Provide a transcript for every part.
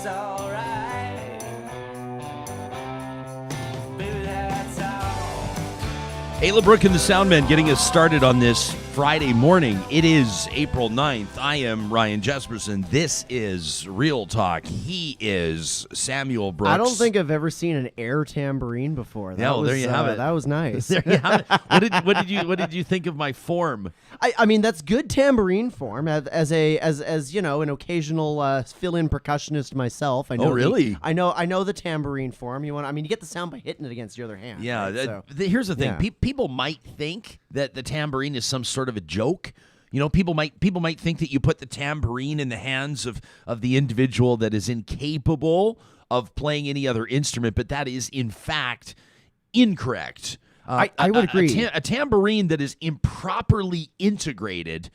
that's alright. Baby, that's all. Ayla Brooke and the Soundmen getting us started on this Friday morning. It is April 9th. I am Ryan Jesperson. This is Real Talk. He is Samuel Brooks. I don't think I've ever seen an air tambourine before. There you have it. That was nice. There you have it. What did you think of my form? I mean, that's good tambourine form. As you know, an occasional fill-in percussionist myself. I know really? I know the tambourine form. You get the sound by hitting it against your other hand. Yeah. Right? So, Here's the thing. yeah. People might think that the tambourine is some sort of a joke. You know, people might think that you put the tambourine in the hands of the individual that is incapable of playing any other instrument, but that is in fact incorrect. I would agree. A tambourine that is improperly integrated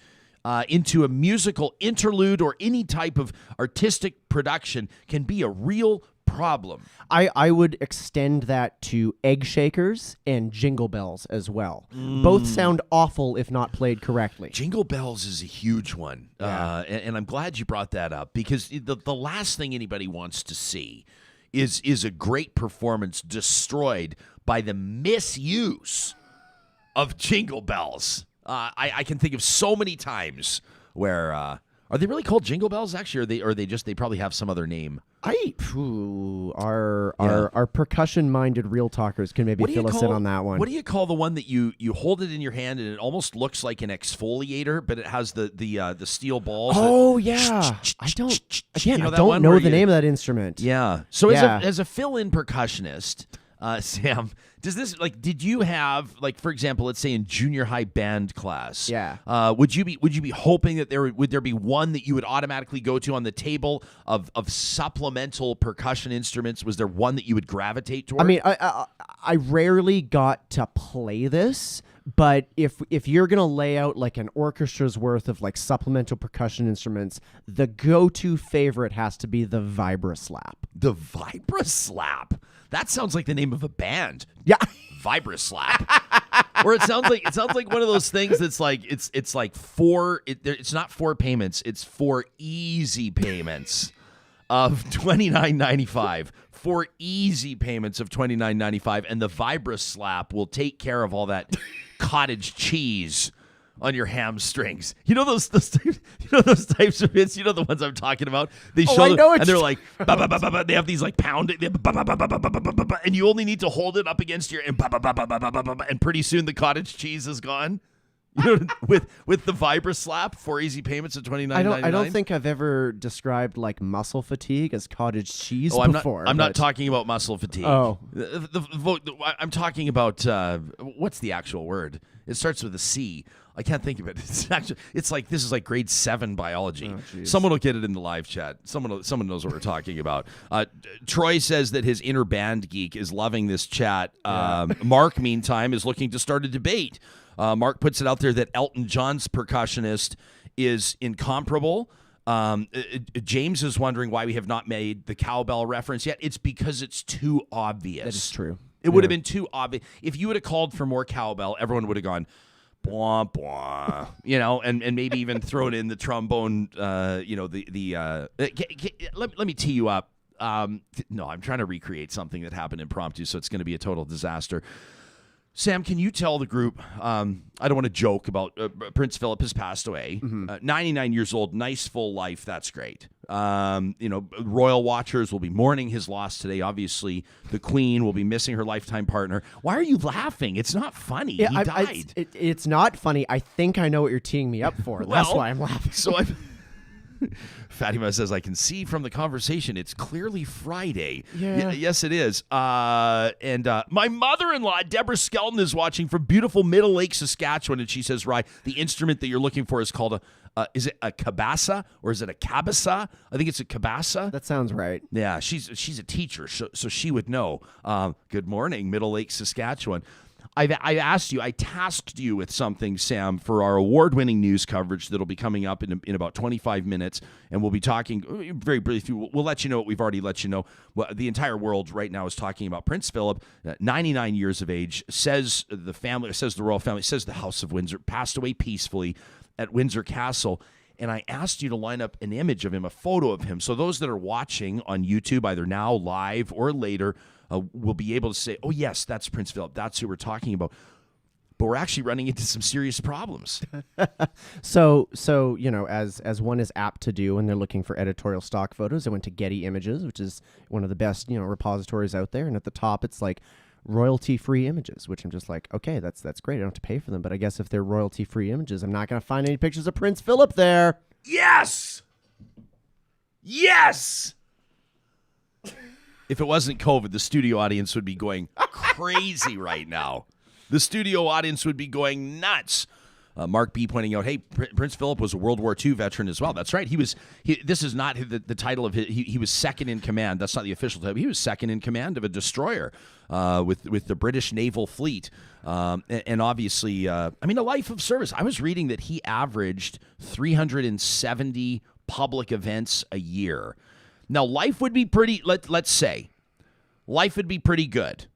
into a musical interlude or any type of artistic production can be a real problem. I would extend that to egg shakers and jingle bells as well. Both sound awful if not played correctly. Jingle bells is a huge one, Yeah. and I'm glad you brought that up because the last thing anybody wants to see is a great performance destroyed by the misuse of jingle bells. I can think of so many times where are they really called jingle bells actually, or they probably have some other name. Our percussion-minded real talkers can maybe fill us in on that one. What do you call the one that you hold it in your hand and it almost looks like an exfoliator, but it has the steel balls? Oh yeah, I don't. Again, You know I that don't one know where the you- name of that instrument. Yeah. So Yeah. as a fill-in percussionist, Sam, did you have, like, for example, let's say in junior high band class? Yeah. Would you be hoping that would there be one that you would automatically go to on the table of supplemental percussion instruments? Was there one that you would gravitate toward? I mean, I rarely got to play this, but if you're gonna lay out like an orchestra's worth of like supplemental percussion instruments, the go-to favorite has to be the Vibraslap. the Vibraslap. That sounds like the name of a band. Yeah. Vibraslap. Or it sounds like one of those things that's like it's like it's not 4 payments, it's 4 easy payments of $29.95. 4 easy payments of $29.95, and the Vibraslap will take care of all that cottage cheese on your hamstrings. You know those types of hits. You know the ones I'm talking about. They show I know what and they're you're like ba, ba, ba, ba, ba. They have these like pounding, they have ba, ba, ba, ba, ba, ba, ba, ba, ba, and you only need to hold it up against your and ba, ba, ba, ba, ba, ba, ba, ba, and pretty soon the cottage cheese is gone. You know, with the Vibraslap, 4 easy payments of $29.99. I don't think I've ever described like muscle fatigue as cottage cheese I'm before. not talking about muscle fatigue. Oh. I'm talking about what's the actual word? It starts with a C. I can't think of it. It's like this is like grade 7 biology. Oh, Someone will get it in the live chat. Someone knows what we're talking about. Troy says that his inner band geek is loving this chat. Mark, meantime, is looking to start a debate. Mark puts it out there that Elton John's percussionist is incomparable. James is wondering why we have not made the cowbell reference yet. It's because it's too obvious. That is true. It would have been too obvious. If you would have called for more cowbell, everyone would have gone, blah, blah, and maybe even thrown in the trombone, let me tee you up. No, I'm trying to recreate something that happened impromptu, so it's going to be a total disaster. Sam, can you tell the group, I don't want to joke about Prince Philip has passed away, 99 years old, nice full life, that's great. Royal watchers will be mourning his loss today. Obviously, the Queen will be missing her lifetime partner. Why are you laughing? It's not funny. He died. It's not funny. I think I know what you're teeing me up for. That's why I'm laughing. So Fatima says, I can see from the conversation it's clearly Friday. Yeah. Yes, it is. And my mother-in-law, Deborah Skelton, is watching from beautiful Middle Lake, Saskatchewan, and she says, Rye, the instrument that you're looking for is called is it a cabasa or is it a cabasa? I think it's a cabasa. That sounds right. Yeah, she's a teacher, so she would know. Good morning, Middle Lake, Saskatchewan. I tasked you with something, Sam, for our award-winning news coverage that'll be coming up in about 25 minutes, and we'll be talking very briefly. We'll let you know what we've already let you know. Well, the entire world right now is talking about Prince Philip, 99 years of age, says the royal family, says the House of Windsor, passed away peacefully at Windsor Castle. and I asked you to line up an image of him, a photo of him. So those that are watching on YouTube, either now, live, or later, will be able to say, oh, yes, that's Prince Philip. That's who we're talking about. But we're actually running into some serious problems. So as one is apt to do when they're looking for editorial stock photos, I went to Getty Images, which is one of the best, repositories out there. And at the top, it's like royalty-free images, which I'm just like, okay, that's great. I don't have to pay for them. But I guess if they're royalty-free images, I'm not going to find any pictures of Prince Philip there. Yes! Yes! If it wasn't COVID, the studio audience would be going crazy right now. The studio audience would be going nuts. Mark B pointing out, hey, Prince Philip was a World War II veteran as well. That's right. This is not the title of he was second in command. That's not the official title. He was second in command of a destroyer with the British naval fleet. And obviously, a life of service. I was reading that he averaged 370 public events a year. Now, life would be pretty, let's say, life would be pretty good.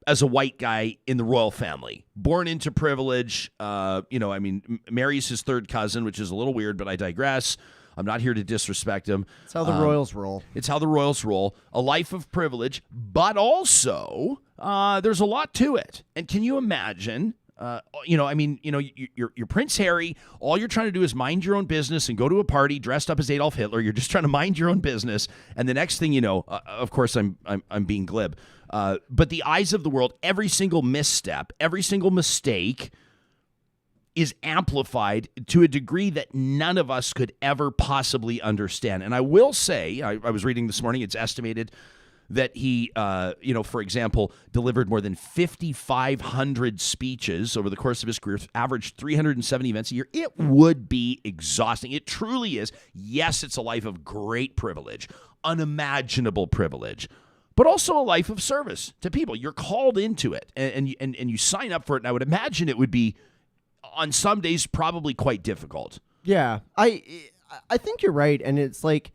As a white guy in the royal family, born into privilege, marries his third cousin, which is a little weird, but I digress. I'm not here to disrespect him. It's how the royals roll. It's how the royals roll. A life of privilege, but also there's a lot to it. And can you imagine? You're Prince Harry. All you're trying to do is mind your own business and go to a party dressed up as Adolf Hitler. You're just trying to mind your own business, and the next thing you know, of course, I'm being glib. But the eyes of the world, every single misstep, every single mistake is amplified to a degree that none of us could ever possibly understand. And I will say, I was reading this morning, it's estimated that he, for example, delivered more than 5,500 speeches over the course of his career, averaged 370 events a year. It would be exhausting. It truly is. Yes, it's a life of great privilege, unimaginable privilege, but also a life of service to people. You're called into it, and you sign up for it, and I would imagine it would be, on some days, probably quite difficult. Yeah, I think you're right, and it's like,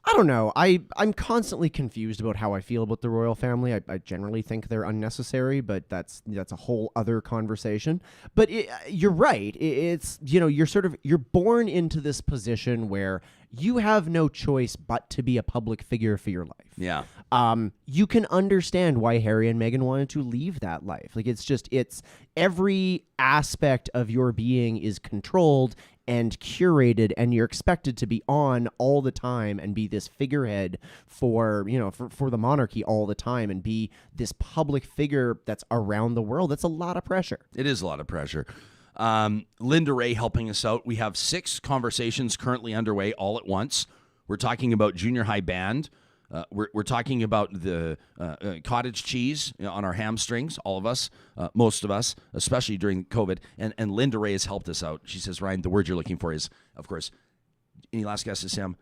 I don't know. I'm constantly confused about how I feel about the royal family. I generally think they're unnecessary, but that's a whole other conversation. But you're right. It's, you're born into this position where you have no choice but to be a public figure for your life. Yeah. You can understand why Harry and Meghan wanted to leave that life. Like, it's every aspect of your being is controlled and curated, and you're expected to be on all the time and be this figurehead for the monarchy all the time and be this public figure that's around the world. That's a lot of pressure. It is a lot of pressure. Linda Ray helping us out. We have 6 conversations currently underway all at once. We're talking about junior high band. We're talking about the cottage cheese on our hamstrings, all of us, most of us, especially during COVID. And Linda Ray has helped us out. She says, Ryan, the word you're looking for is, of course, any last guesses, Sam?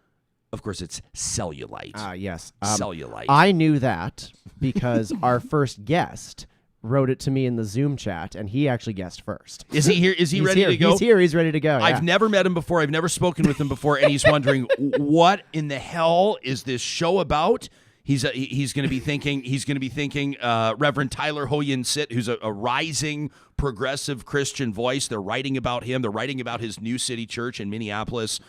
Of course, it's cellulite. Yes. Cellulite. I knew that because our first guest wrote it to me in the Zoom chat, and he actually guessed first. Is he here? Is he ready to go? He's here. He's ready to go. I've never met him before. I've never spoken with him before, and he's wondering, what in the hell is this show about? He's going to be thinking. Reverend Tyler Ho-Yin Sit, who's a rising progressive Christian voice. They're writing about him. They're writing about his New City Church in Minneapolis,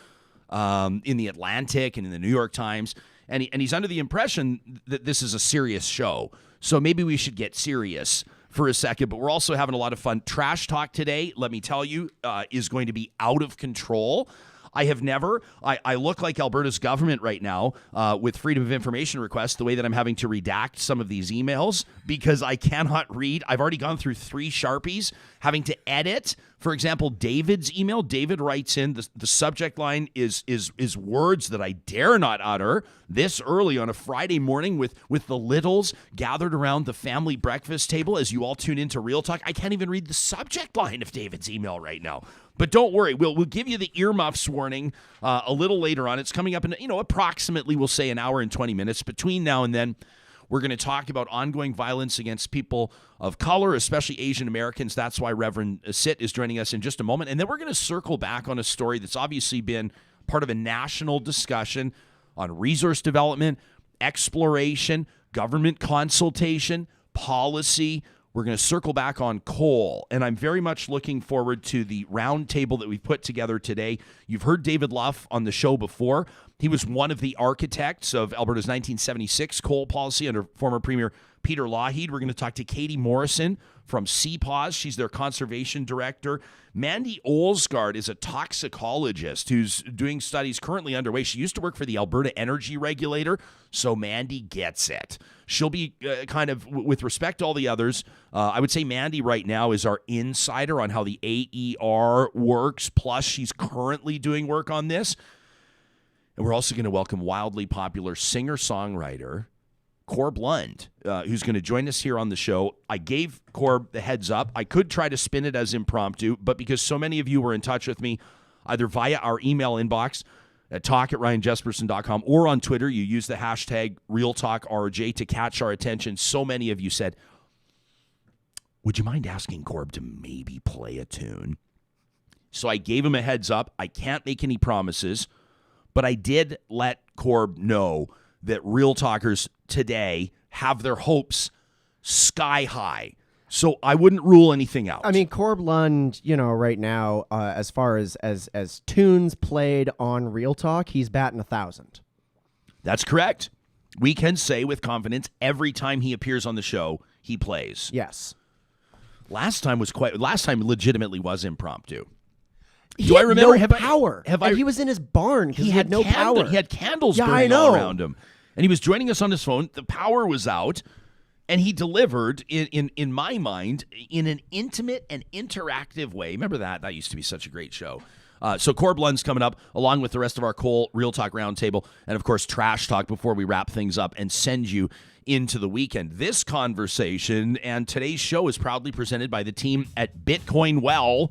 in the Atlantic and in the New York Times, and he's under the impression that this is a serious show. So maybe we should get serious for a second, but we're also having a lot of fun. Trash talk today, let me tell you, is going to be out of control. I look like Alberta's government right now with freedom of information requests, the way that I'm having to redact some of these emails because I cannot read. I've already gone through 3 Sharpies, having to edit. For example, David's email. David writes in, the subject line is words that I dare not utter this early on a Friday morning with the littles gathered around the family breakfast table as you all tune into Real Talk. I can't even read the subject line of David's email right now. But don't worry, we'll give you the earmuffs warning a little later on. It's coming up in, approximately, we'll say, an hour and 20 minutes. Between now and then, we're going to talk about ongoing violence against people of color, especially Asian Americans. That's why Reverend Sit is joining us in just a moment. And then we're going to circle back on a story that's obviously been part of a national discussion on resource development, exploration, government consultation, policy. We're going to circle back on coal, and I'm very much looking forward to the roundtable that we've put together today. You've heard David Luff on the show before. He was one of the architects of Alberta's 1976 coal policy under former Premier Peter Lougheed. We're going to talk to Katie Morrison from CPAWS. She's their conservation director. Mandy Olsgaard is a toxicologist who's doing studies currently underway. She used to work for the Alberta Energy Regulator, so Mandy gets it. She'll be kind of, with respect to all the others, I would say Mandy right now is our insider on how the AER works, plus she's currently doing work on this. And we're also going to welcome wildly popular singer-songwriter Corb Lund, who's going to join us here on the show. I gave Corb the heads up. I could try to spin it as impromptu, but because so many of you were in touch with me, either via our email inbox at talk@ryanjesperson.com or on Twitter, you use the hashtag RealTalkRJ to catch our attention. So many of you said, would you mind asking Corb to maybe play a tune? So I gave him a heads up. I can't make any promises, but I did let Corb know that Real Talkers today have their hopes sky high. So I wouldn't rule anything out. I mean, Corb Lund, right now, as far as tunes played on Real Talk, he's batting 1,000. That's correct. We can say with confidence every time he appears on the show, he plays. Yes. Last time legitimately was impromptu. He Do I had remember no power? He was in his barn because he had no power. He had candles Yeah, burning I know. all around him. And he was joining us on his phone. The power was out. And he delivered, in my mind, in an intimate and interactive way. Remember that? That used to be such a great show. So Corb Lund's coming up, along with the rest of our Coal Real Talk Roundtable, and, of course, Trash Talk before we wrap things up and send you into the weekend. This conversation and today's show is proudly presented by the team at Bitcoin Well.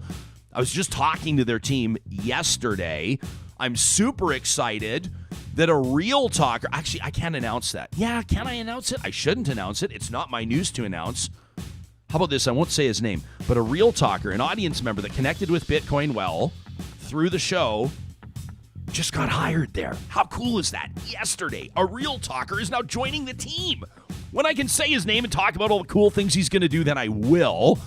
I was just talking to their team yesterday. I'm super excited that a Real Talker, actually, I can't announce that. Yeah, can I announce it? I shouldn't announce it. It's not my news to announce. How about this? I won't say his name, but a Real Talker, an audience member that connected with Bitcoin Well through the show, just got hired there. How cool is that? Yesterday, a Real Talker is now joining the team. When I can say his name and talk about all the cool things he's going to do, then I will.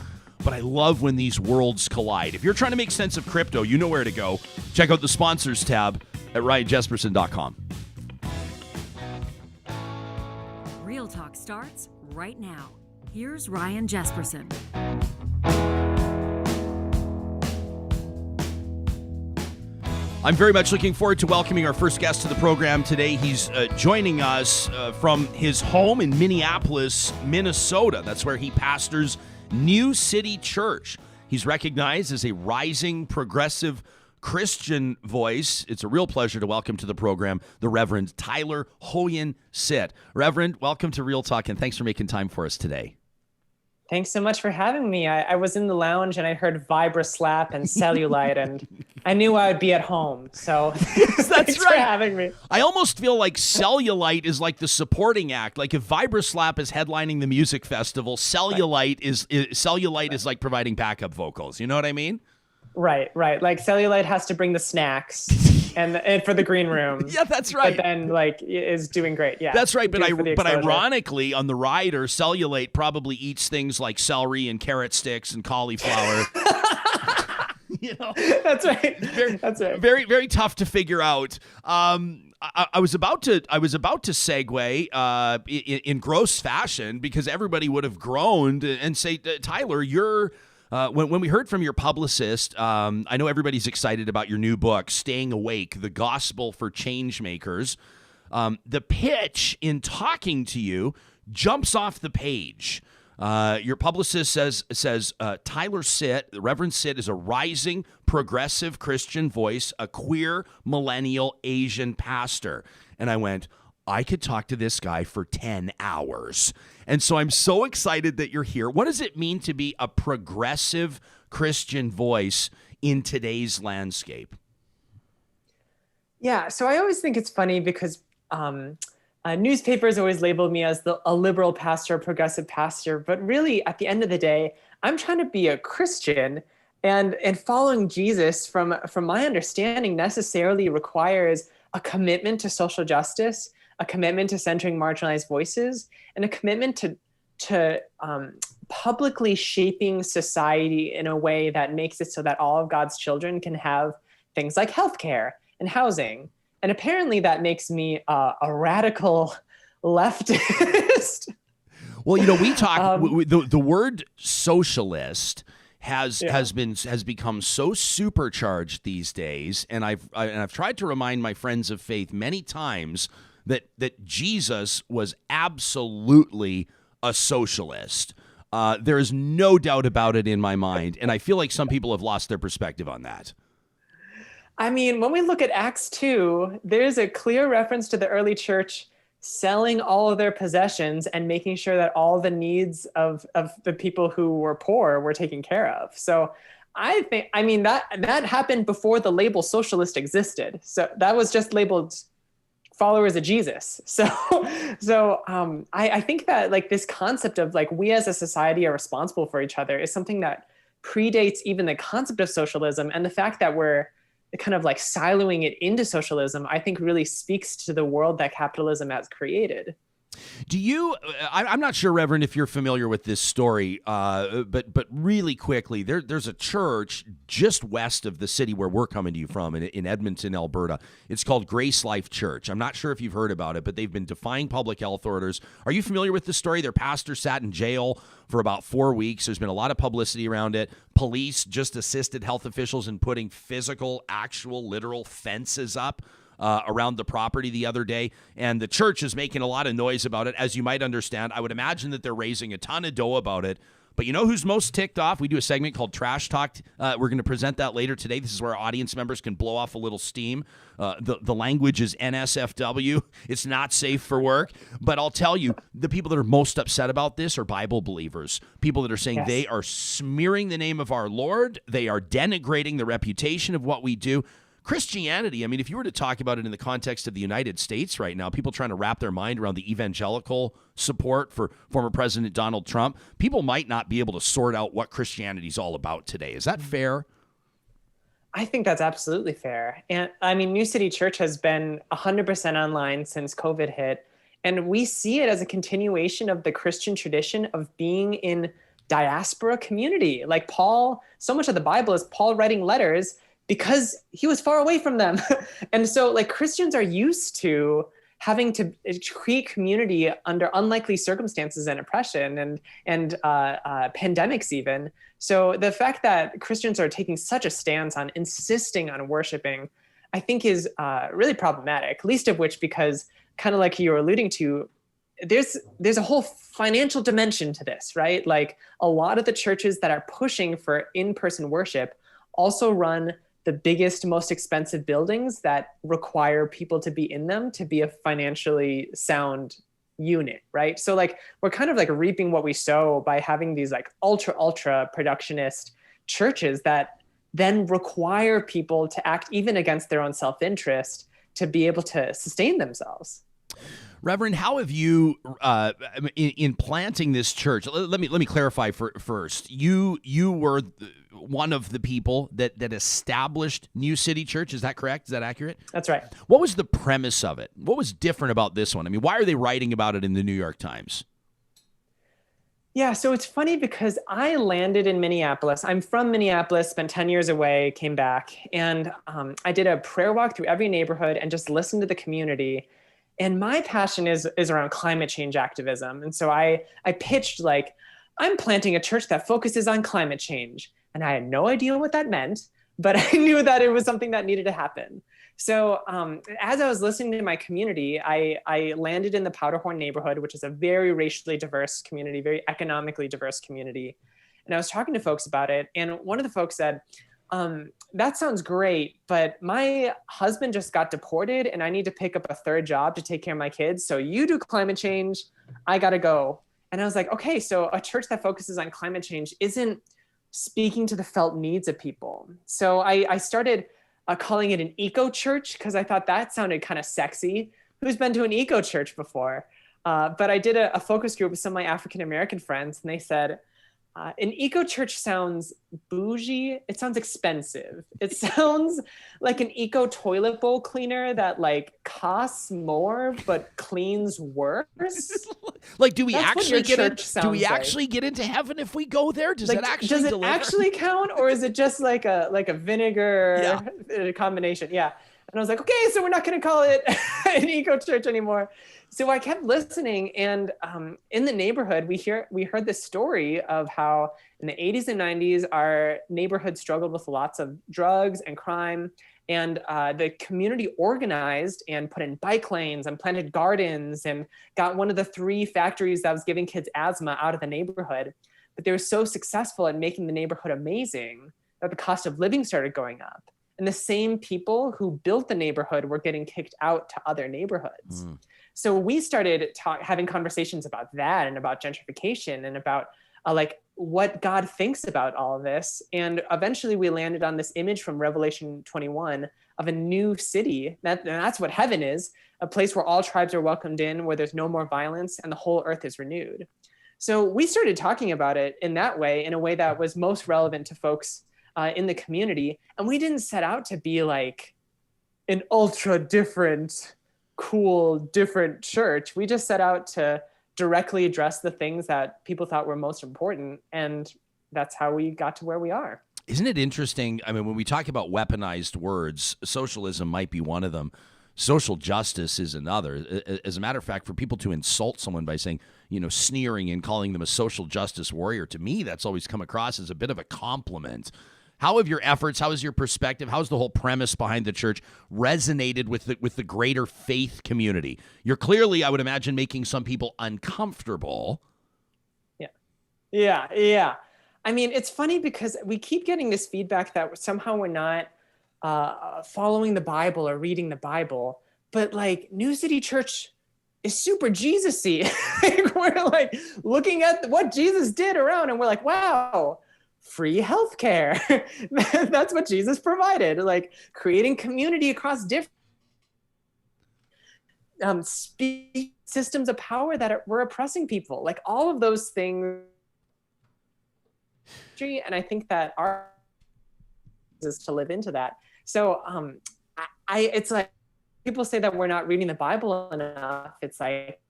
But I love when these worlds collide. If you're trying to make sense of crypto, you know where to go. Check out the sponsors tab at ryanjesperson.com. Real Talk starts right now. Here's Ryan Jesperson. I'm very much looking forward to welcoming our first guest to the program today. He's joining us from his home in Minneapolis, Minnesota. That's where he pastors New City Church. He's recognized as a rising progressive Christian voice. It's a real pleasure to welcome to the program the Reverend Tyler Ho-Yin Sit. Reverend, welcome to Real Talk, and thanks for making time for us today. Thanks so much for having me. I was in the lounge and I heard Vibra Slap and Cellulite, and I knew I would be at home. So thanks for having me. I almost feel like Cellulite is like the supporting act. Like if Vibra Slap is headlining the music festival, Cellulite is like providing backup vocals. You know what I mean? Right. Like Cellulite has to bring the snacks and for the green room. Yeah, that's right. But then is doing great. Yeah, that's right. But ironically, on the rider, Cellulite probably eats things like celery and carrot sticks and cauliflower. That's right. That's right. Very, very tough to figure out. I was about to segue in gross fashion because everybody would have groaned and say, Tyler, you're. When we heard from your publicist, I know everybody's excited about your new book, Staying Awake, The Gospel for Changemakers. The pitch in talking to you jumps off the page. Your publicist says Tyler Sit, the Reverend Sit, is a rising progressive Christian voice, a queer millennial Asian pastor. And I went, I could talk to this guy for 10 hours. And so I'm so excited that you're here. What does it mean to be a progressive Christian voice in today's landscape? Yeah, so I always think it's funny because newspapers always label me as a liberal pastor, a progressive pastor. But really, at the end of the day, I'm trying to be a Christian. And following Jesus, from my understanding, necessarily requires a commitment to social justice, a commitment to centering marginalized voices, and a commitment to to publicly shaping society in a way that makes it so that all of God's children can have things like healthcare and housing. And apparently that makes me a radical leftist. Well, we talk the word socialist has become so supercharged these days, and I've tried to remind my friends of faith many times that Jesus was absolutely a socialist. There is no doubt about it in my mind, and I feel like some people have lost their perspective on that. I mean, when we look at Acts 2, there's a clear reference to the early church selling all of their possessions and making sure that all the needs of the people who were poor were taken care of. So I mean, that happened before the label socialist existed. So that was just labeled followers of Jesus. So I think that like this concept of like we as a society are responsible for each other is something that predates even the concept of socialism, and the fact that we're kind of like siloing it into socialism, I think really speaks to the world that capitalism has created. Do you, I'm not sure, Reverend, if you're familiar with this story, but really quickly, there's a church just west of the city where we're coming to you from in Edmonton, Alberta. It's called Grace Life Church. I'm not sure if you've heard about it, but they've been defying public health orders. Are you familiar with the story? Their pastor sat in jail for about 4 weeks. There's been a lot of publicity around it. Police just assisted health officials in putting physical, actual, literal fences up around the property the other day, and the church is making a lot of noise about it, as you might understand. I would imagine that they're raising a ton of dough about it. But you know who's most ticked off? We do a segment called Trash Talk. We're going to present that later today. This is where audience members can blow off a little steam. The language is NSFW. It's not safe for work. But I'll tell you, the people that are most upset about this are Bible believers. People that are saying they are smearing the name of our Lord. They are denigrating the reputation of what we do. Christianity, I mean, if you were to talk about it in the context of the United States right now, people trying to wrap their mind around the evangelical support for former President Donald Trump, people might not be able to sort out what Christianity is all about today. Is that fair? I think that's absolutely fair. And I mean, New City Church has been 100% online since COVID hit. And we see it as a continuation of the Christian tradition of being in diaspora community. Like Paul, so much of the Bible is Paul writing letters because he was far away from them. And so like Christians are used to having to create community under unlikely circumstances and oppression and pandemics even. So the fact that Christians are taking such a stance on insisting on worshiping, I think is really problematic, least of which because kind of like you were alluding to, there's a whole financial dimension to this, right? Like a lot of the churches that are pushing for in-person worship also run the biggest, most expensive buildings that require people to be in them to be a financially sound unit, right? So like we're kind of like reaping what we sow by having these like ultra productionist churches that then require people to act even against their own self-interest to be able to sustain themselves. Reverend, how have you, in planting this church? Let me clarify first. You were one of the people that established New City Church. Is that correct? Is that accurate? That's right. What was the premise of it? What was different about this one? I mean, why are they writing about it in the New York Times? Yeah, so it's funny because I landed in Minneapolis. I'm from Minneapolis, spent 10 years away, came back, and I did a prayer walk through every neighborhood and just listened to the community. And my passion is around climate change activism. And so I pitched like, I'm planting a church that focuses on climate change. And I had no idea what that meant, but I knew that it was something that needed to happen. So as I was listening to my community, I landed in the Powderhorn neighborhood, which is a very racially diverse community, very economically diverse community. And I was talking to folks about it. And one of the folks said, that sounds great, but my husband just got deported and I need to pick up a third job to take care of my kids. So you do climate change, I gotta go. And I was like, okay, so a church that focuses on climate change isn't speaking to the felt needs of people. So I started calling it an eco church because I thought that sounded kind of sexy. Who's been to an eco church before? But I did a focus group with some of my African-American friends and they said, an eco church sounds bougie. It sounds expensive. It sounds like an eco toilet bowl cleaner that like costs more but cleans worse. Like, do we That's what actually your get church in, do sounds we like. actually get into heaven if we go there? Does Like, it actually does it deliver? actually count, or is it just like a vinegar combination? Yeah. And I was like, okay, so we're not going to call it an eco church anymore. So I kept listening, and in the neighborhood, we heard this story of how in the 80s and 90s, our neighborhood struggled with lots of drugs and crime, and the community organized and put in bike lanes and planted gardens and got one of the 3 factories that was giving kids asthma out of the neighborhood. But they were so successful at making the neighborhood amazing that the cost of living started going up. And the same people who built the neighborhood were getting kicked out to other neighborhoods. So we started having conversations about that and about gentrification and about like what God thinks about all of this. And eventually we landed on this image from Revelation 21 of a new city. And that's what heaven is, a place where all tribes are welcomed in, where there's no more violence and the whole earth is renewed. So we started talking about it in that way, in a way that was most relevant to folks in the community. And we didn't set out to be like an ultra different, cool, different church. We just set out to directly address the things that people thought were most important. And that's how we got to where we are. Isn't it interesting? I mean, when we talk about weaponized words, socialism might be one of them. Social justice is another. As a matter of fact, for people to insult someone by saying, sneering and calling them a social justice warrior, to me, that's always come across as a bit of a compliment. How have your efforts, how has your perspective, how has the whole premise behind the church resonated with the greater faith community? You're clearly, I would imagine, making some people uncomfortable. Yeah. I mean, it's funny because we keep getting this feedback that somehow we're not following the Bible or reading the Bible, but like New City Church is super Jesus-y. We're like looking at what Jesus did around and we're like, wow, free healthcare. That's what Jesus provided, like creating community across different systems of power that were oppressing people, like all of those things. And I think that our is to live into that. So it's like people say that we're not reading the Bible enough. It's like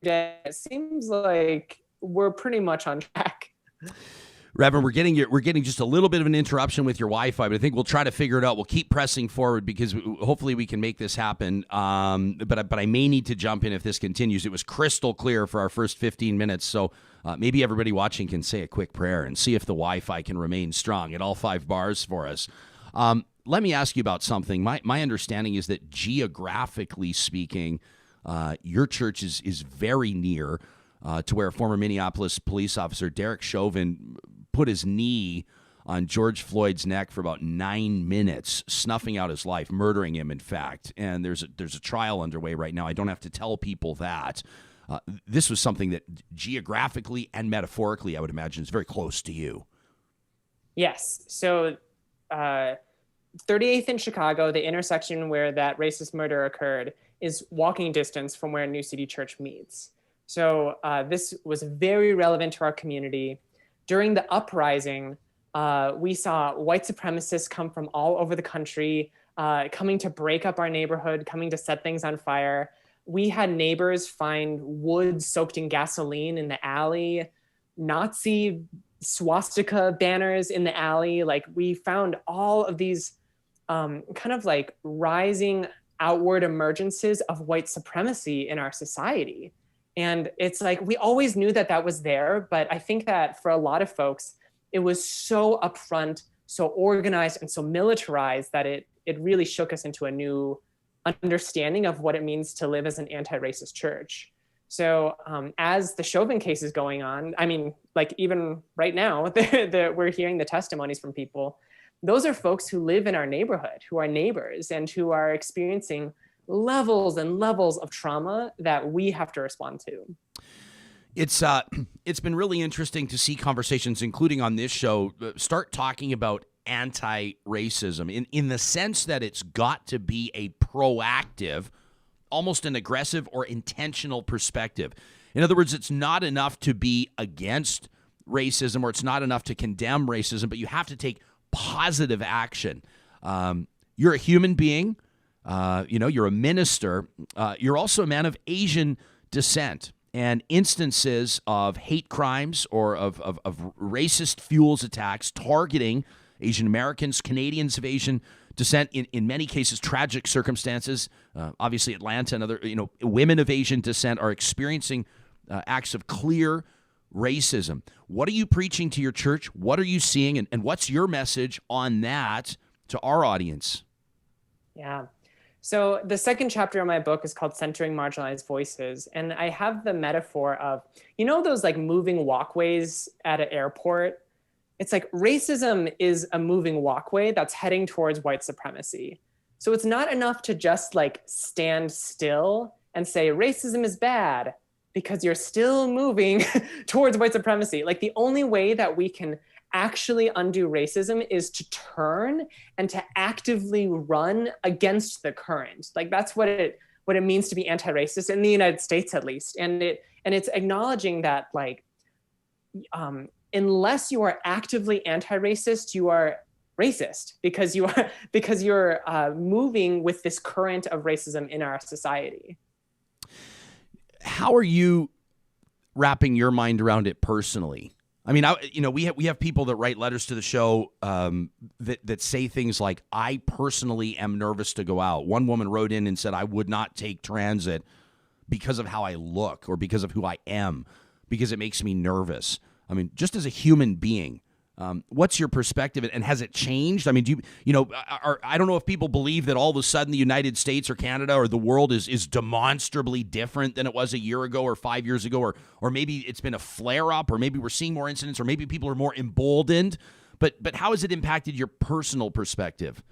it seems like we're pretty much on track. Reverend, we're getting just a little bit of an interruption with your Wi-Fi, but I think we'll try to figure it out. We'll keep pressing forward because hopefully we can make this happen. But I may need to jump in if this continues. It was crystal clear for our first 15 minutes, so maybe everybody watching can say a quick prayer and see if the Wi-Fi can remain strong at all 5 bars for us. Let me ask you about something. My understanding is that geographically speaking, your church is very near to where former Minneapolis police officer Derek Chauvin put his knee on George Floyd's neck for about 9 minutes, snuffing out his life, murdering him, in fact. And there's a trial underway right now. I don't have to tell people that. This was something that geographically and metaphorically, I would imagine, is very close to you. Yes. So 38th in Chicago, the intersection where that racist murder occurred, is walking distance from where New City Church meets. So this was very relevant to our community. During the uprising, we saw white supremacists come from all over the country, coming to break up our neighborhood, coming to set things on fire. We had neighbors find wood soaked in gasoline in the alley, Nazi swastika banners in the alley. Like we found all of these kind of like rising outward emergences of white supremacy in our society. And it's like, we always knew that was there, but I think that for a lot of folks, it was so upfront, so organized, and so militarized that it really shook us into a new understanding of what it means to live as an anti-racist church. So as the Chauvin case is going on, I mean, like even right now, we're hearing the testimonies from people. Those are folks who live in our neighborhood, who are neighbors, and who are experiencing levels and levels of trauma that we have to respond to. It's been really interesting to see conversations, including on this show, start talking about anti-racism in the sense that it's got to be a proactive, almost an aggressive or intentional perspective. In other words, it's not enough to be against racism or it's not enough to condemn racism, but you have to take positive action. You're a human being. You're a minister. You're also a man of Asian descent. and instances of hate crimes or of racist fuels attacks targeting Asian Americans, Canadians of Asian descent, in many cases tragic circumstances. Obviously, Atlanta and other women of Asian descent are experiencing acts of clear racism. What are you preaching to your church? What are you seeing? And what's your message on that to our audience? Yeah. So the second chapter of my book is called Centering Marginalized Voices. And I have the metaphor of, those like moving walkways at an airport? It's like racism is a moving walkway that's heading towards white supremacy. So it's not enough to just like stand still and say racism is bad, because you're still moving towards white supremacy. Like the only way that we can actually undo racism is to turn and to actively run against the current. Like that's what it means to be anti-racist in the United States, at least. And it's acknowledging that like, unless you are actively anti-racist, you are racist because you're moving with this current of racism in our society. How are you wrapping your mind around it personally? I mean, we have people that write letters to the show that say things like, I personally am nervous to go out. One woman wrote in and said, I would not take transit because of how I look or because of who I am, because it makes me nervous. I mean, just as a human being, what's your perspective, and has it changed? I mean, I don't know if people believe that all of a sudden the United States or Canada or the world is demonstrably different than it was a year ago or 5 years ago, or maybe it's been a flare-up, or maybe we're seeing more incidents, or maybe people are more emboldened. But how has it impacted your personal perspective?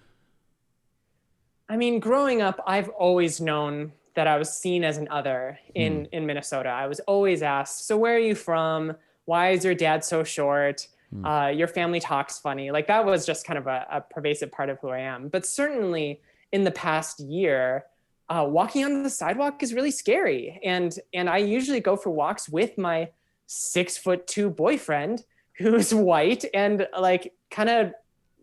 I mean, growing up, I've always known that I was seen as an other in Minnesota. I was always asked, so where are you from? Why is your dad so short? Your family talks funny. Like that was just kind of a pervasive part of who I am. But certainly in the past year, walking on the sidewalk is really scary. And I usually go for walks with my 6'2" boyfriend who's white and like kind of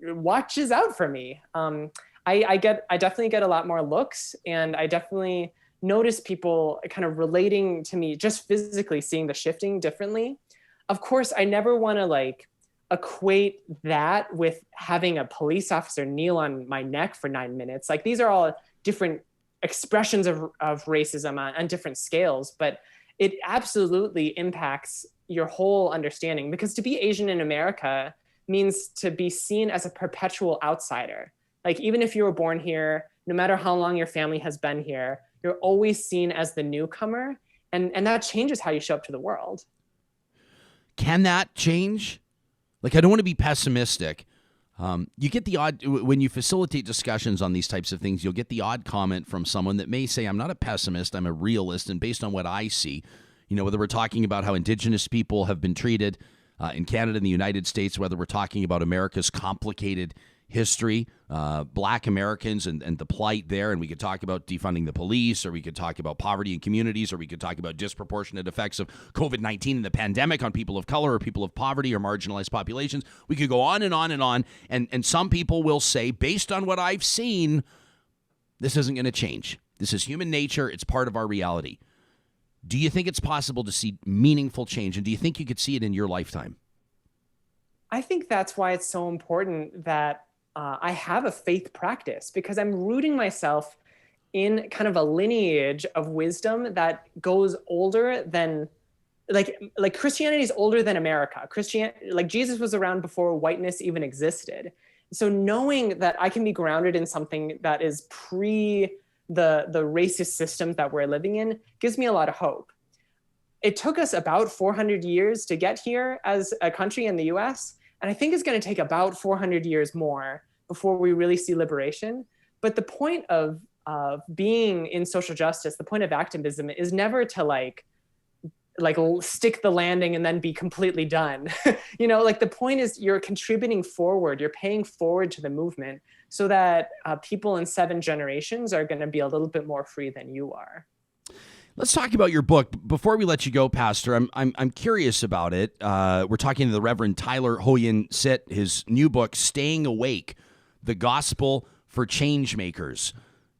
watches out for me. I definitely get a lot more looks, and I definitely notice people kind of relating to me, just physically seeing the shifting differently. Of course, I never want to like equate that with having a police officer kneel on my neck for 9 minutes. Like these are all different expressions of racism on different scales, but it absolutely impacts your whole understanding, because to be Asian in America means to be seen as a perpetual outsider. Like even if you were born here, no matter how long your family has been here, you're always seen as the newcomer, and that changes how you show up to the world. Can that change? Like, I don't want to be pessimistic. You get the odd, when you facilitate discussions on these types of things, you'll get the odd comment from someone that may say, I'm not a pessimist, I'm a realist, and based on what I see, whether we're talking about how Indigenous people have been treated in Canada and the United States, whether we're talking about America's complicated history, Black Americans and the plight there, and we could talk about defunding the police, or we could talk about poverty in communities, or we could talk about disproportionate effects of COVID-19 and the pandemic on people of color or people of poverty or marginalized populations. We could go on and on and on, and some people will say, based on what I've seen, this isn't going to change. This is human nature. It's part of our reality. Do you think it's possible to see meaningful change, and do you think you could see it in your lifetime? I think that's why it's so important that I have a faith practice, because I'm rooting myself in kind of a lineage of wisdom that goes older than, like Christianity is older than America. Like Jesus was around before whiteness even existed. So knowing that I can be grounded in something that is pre the racist systems that we're living in gives me a lot of hope. It took us about 400 years to get here as a country in the US, and I think it's going to take about 400 years more before we really see liberation. But the point of being in social justice, the point of activism is never to like stick the landing and then be completely done. Like the point is you're contributing forward, you're paying forward to the movement so that people in 7 generations are going to be a little bit more free than you are. Let's talk about your book. Before we let you go, Pastor, I'm curious about it. We're talking to the Reverend Tyler Ho-Yin Sit, his new book, Staying Awake, The Gospel for Change Makers.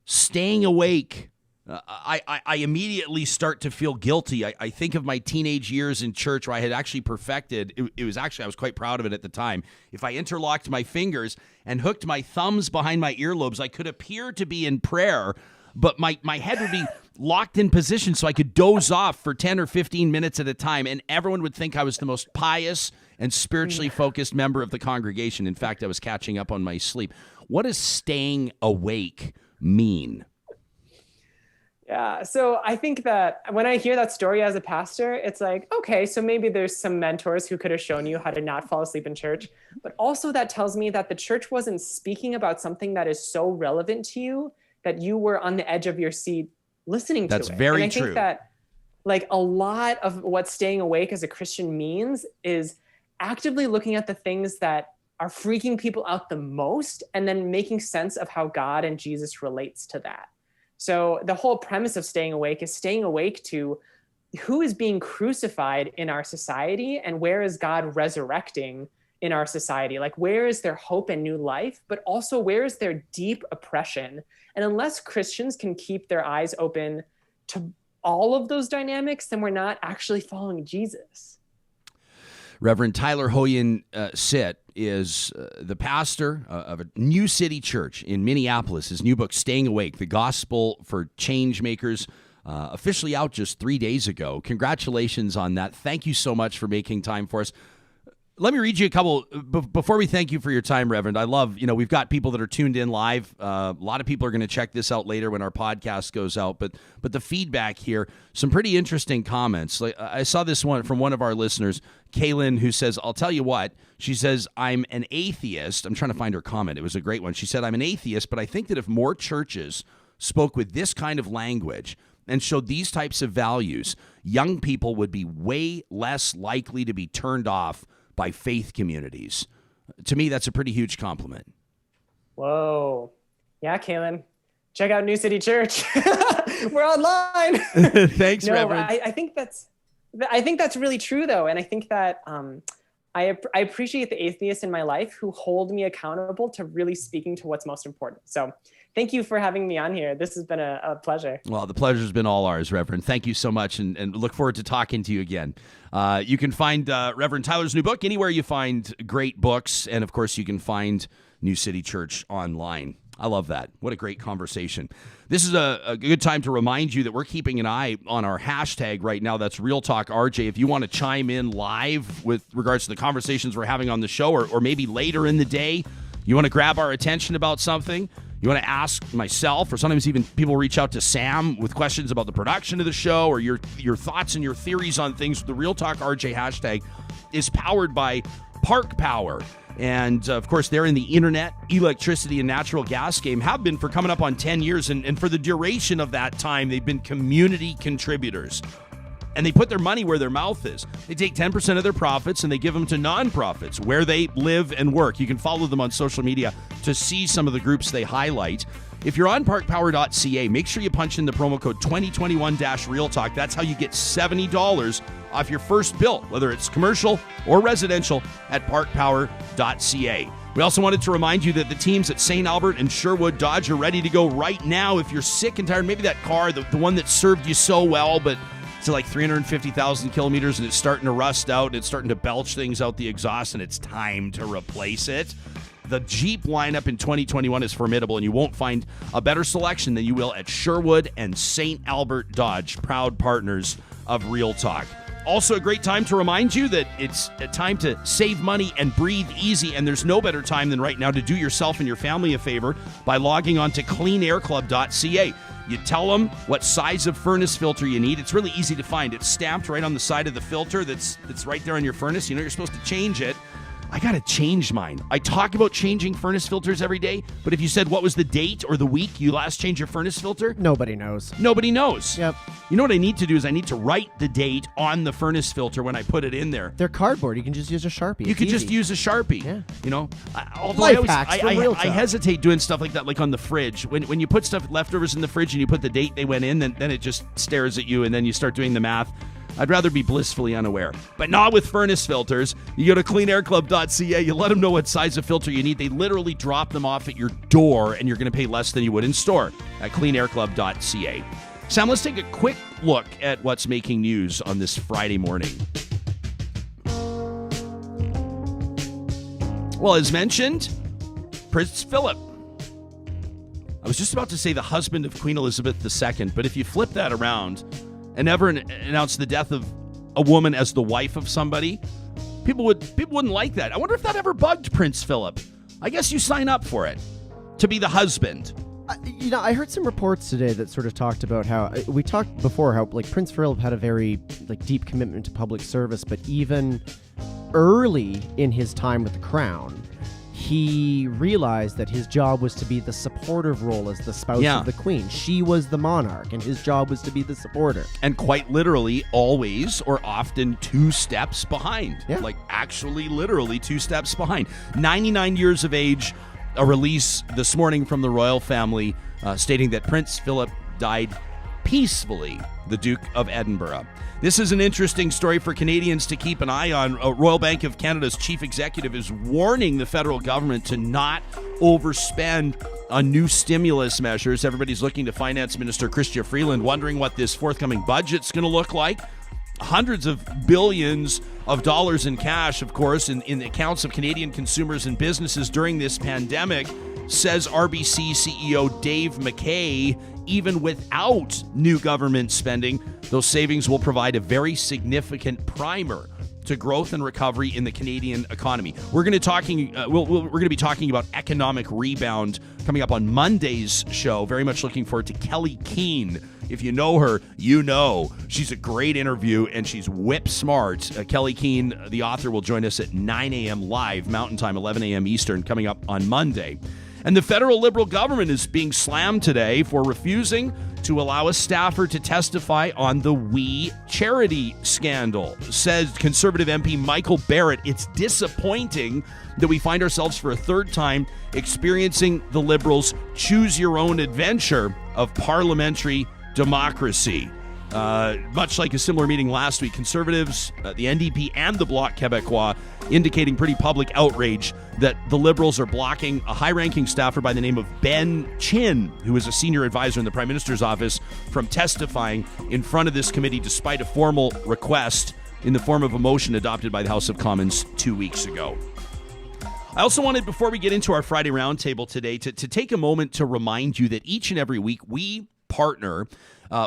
Staying awake. I immediately start to feel guilty. I think of my teenage years in church where I had actually perfected, it was actually, I was quite proud of it at the time. If I interlocked my fingers and hooked my thumbs behind my earlobes, I could appear to be in prayer, but my head would be locked in position so I could doze off for 10 or 15 minutes at a time, and everyone would think I was the most pious and spiritually focused member of the congregation. In fact, I was catching up on my sleep. What does staying awake mean? Yeah, so I think that when I hear that story as a pastor, it's like, okay, so maybe there's some mentors who could have shown you how to not fall asleep in church. But also that tells me that the church wasn't speaking about something that is so relevant to you that you were on the edge of your seat listening to it. That's very and I true. think that like a lot of what staying awake as a Christian means is actively looking at the things that are freaking people out the most and then making sense of how God and Jesus relates to that. So the whole premise of staying awake is staying awake to who is being crucified in our society and where is God resurrecting in our society? Like, where is their hope and new life, but also where is their deep oppression? And unless Christians can keep their eyes open to all of those dynamics, then we're not actually following Jesus. Reverend Tyler Ho-Yin Sit is the pastor of a New City Church in Minneapolis. His new book, Staying Awake, The Gospel for Change Makers, officially out just 3 days ago. Congratulations on that. Thank you so much for making time for us. Let me read you a couple, before we thank you for your time, Reverend. I love, we've got people that are tuned in live. A lot of people are going to check this out later when our podcast goes out. But the feedback here, some pretty interesting comments. Like, I saw this one from one of our listeners, Kaylin, who says, I'll tell you what. She says, I'm an atheist. I'm trying to find her comment. It was a great one. She said, I'm an atheist, but I think that if more churches spoke with this kind of language and showed these types of values, young people would be way less likely to be turned off by faith communities. To me, that's a pretty huge compliment. Whoa. Yeah, Kaylin. Check out New City Church. We're online. Thanks, Reverend. I think that's really true, though. And I think that I appreciate the atheists in my life who hold me accountable to really speaking to what's most important. So thank you for having me on here. This has been a pleasure. Well, the pleasure's been all ours, Reverend. Thank you so much, and look forward to talking to you again. You can find Reverend Tyler's new book anywhere you find great books, and, of course, you can find New City Church online. I love that. What a great conversation. This is a good time to remind you that we're keeping an eye on our hashtag right now. That's Real Talk RJ. If you want to chime in live with regards to the conversations we're having on the show, or maybe later in the day, you want to grab our attention about something, you want to ask myself, or sometimes even people reach out to Sam with questions about the production of the show or your thoughts and your theories on things, the Real Talk RJ hashtag is powered by Park Power. And, of course, they're in the internet, electricity, and natural gas game, have been for coming up on 10 years. And for the duration of that time, they've been community contributors. And they put their money where their mouth is. They take 10% of their profits and they give them to nonprofits where they live and work. You can follow them on social media to see some of the groups they highlight. If you're on parkpower.ca, make sure you punch in the promo code 2021-RealTalk. That's how you get $70 off your first bill, whether it's commercial or residential, at parkpower.ca. We also wanted to remind you that the teams at St. Albert and Sherwood Dodge are ready to go right now. If you're sick and tired, maybe that car, the one that served you so well, but it's like 350,000 kilometers and it's starting to rust out, and it's starting to belch things out the exhaust, and it's time to replace it. The Jeep lineup in 2021 is formidable, and you won't find a better selection than you will at Sherwood and St. Albert Dodge, proud partners of Real Talk. Also a great time to remind you that it's a time to save money and breathe easy, and there's no better time than right now to do yourself and your family a favor by logging on to cleanairclub.ca. You tell them what size of furnace filter you need. It's really easy to find. It's stamped right on the side of the filter that's right there on your furnace. You know you're supposed to change it. I got to change mine. I talk about changing furnace filters every day, but if you said what was the date or the week you last changed your furnace filter, Nobody knows. nobody knows. Yep. You know what I need to do is I need to write the date on the furnace filter when I put it in there. They're cardboard. You can just use a Sharpie. You It's could just easy. use a Sharpie. Yeah. You know, although Life I, always, hacks from Real I Talk. hesitate doing stuff like that, like on the fridge. When you put stuff leftovers in the fridge and you put the date they went in, then it just stares at you, and then you start doing the math. I'd rather be blissfully unaware. But not with furnace filters. You go to cleanairclub.ca, you let them know what size of filter you need. They literally drop them off at your door, and you're going to pay less than you would in store at cleanairclub.ca. Sam, let's take a quick look at what's making news on this Friday morning. Well, as mentioned, Prince Philip. I was just about to say the husband of Queen Elizabeth II, but if you flip that around and never announce the death of a woman as the wife of somebody, people wouldn't like that. I wonder if that ever bugged Prince Philip. I guess you sign up for it to be the husband. I heard some reports today that sort of talked about how we talked before how like Prince Philip had a very like deep commitment to public service, but even early in his time with the crown, he realized that his job was to be the supportive role as the spouse of the queen. She was the monarch, and his job was to be the supporter. And quite literally, always or often 2 steps behind. Yeah. Like actually, literally 2 steps behind. 99 years of age. A release this morning from the royal family stating that Prince Philip died peacefully, the Duke of Edinburgh. This is an interesting story for Canadians to keep an eye on. Royal Bank of Canada's chief executive is warning the federal government to not overspend on new stimulus measures. Everybody's looking to Finance Minister Chrystia Freeland, wondering what this forthcoming budget's going to look like. Hundreds of billions of dollars in cash, of course, in the accounts of Canadian consumers and businesses during this pandemic, says RBC CEO Dave McKay. Even without new government spending, those savings will provide a very significant primer to growth and recovery in the Canadian economy. We're going to be talking about economic rebound coming up on Monday's show. Very much looking forward to Kelly Keane. If you know her, you know she's a great interview and she's whip smart. Kelly Keane, the author, will join us at 9 a.m. live Mountain Time, 11 a.m. Eastern, coming up on Monday. And the federal Liberal government is being slammed today for refusing to allow a staffer to testify on the We charity scandal. Says Conservative MP Michael Barrett, it's disappointing that we find ourselves for a third time experiencing the Liberals' choose-your-own-adventure of parliamentary democracy. Much like a similar meeting last week, Conservatives, the NDP, and the Bloc Québécois indicating pretty public outrage that the Liberals are blocking a high-ranking staffer by the name of Ben Chin, who is a senior advisor in the Prime Minister's office, from testifying in front of this committee despite a formal request in the form of a motion adopted by the House of Commons 2 weeks ago. I also wanted, before we get into our Friday Roundtable today, to take a moment to remind you that each and every week we partner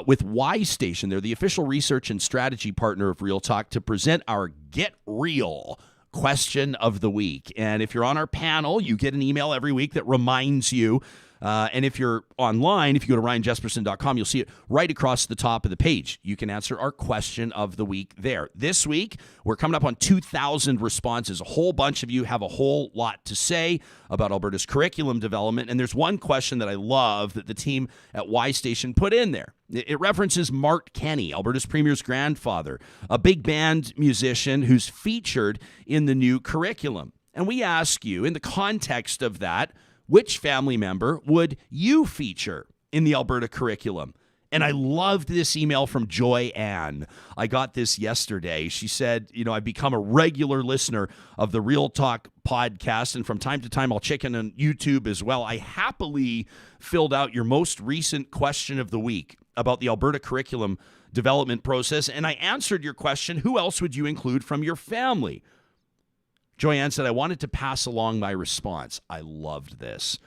with Y Station. They're the official research and strategy partner of Real Talk to present our Get Real question of the week. And if you're on our panel, you get an email every week that reminds you. And if you're online, if you go to ryanjesperson.com, you'll see it right across the top of the page. You can answer our question of the week there. This week, we're coming up on 2,000 responses. A whole bunch of you have a whole lot to say about Alberta's curriculum development. And there's one question that I love that the team at Y Station put in there. It references Mark Kenny, Alberta's premier's grandfather, a big band musician who's featured in the new curriculum. And we ask you, in the context of that, which family member would you feature in the Alberta curriculum? And I loved this email from Joy Ann. I got this yesterday. She said, I've become a regular listener of the Real Talk podcast, and from time to time I'll check in on YouTube as well. I happily filled out your most recent question of the week about the Alberta curriculum development process, and I answered your question, who else would you include from your family? Joyanne said, I wanted to pass along my response. I loved this.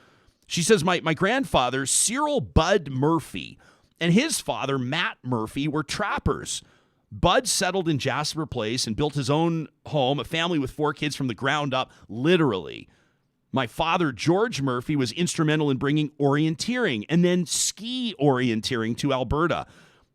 She says, my grandfather, Cyril Bud Murphy, and his father, Matt Murphy, were trappers. Bud settled in Jasper Place and built his own home, a family with 4 kids from the ground up, literally. My father, George Murphy, was instrumental in bringing orienteering and then ski orienteering to Alberta.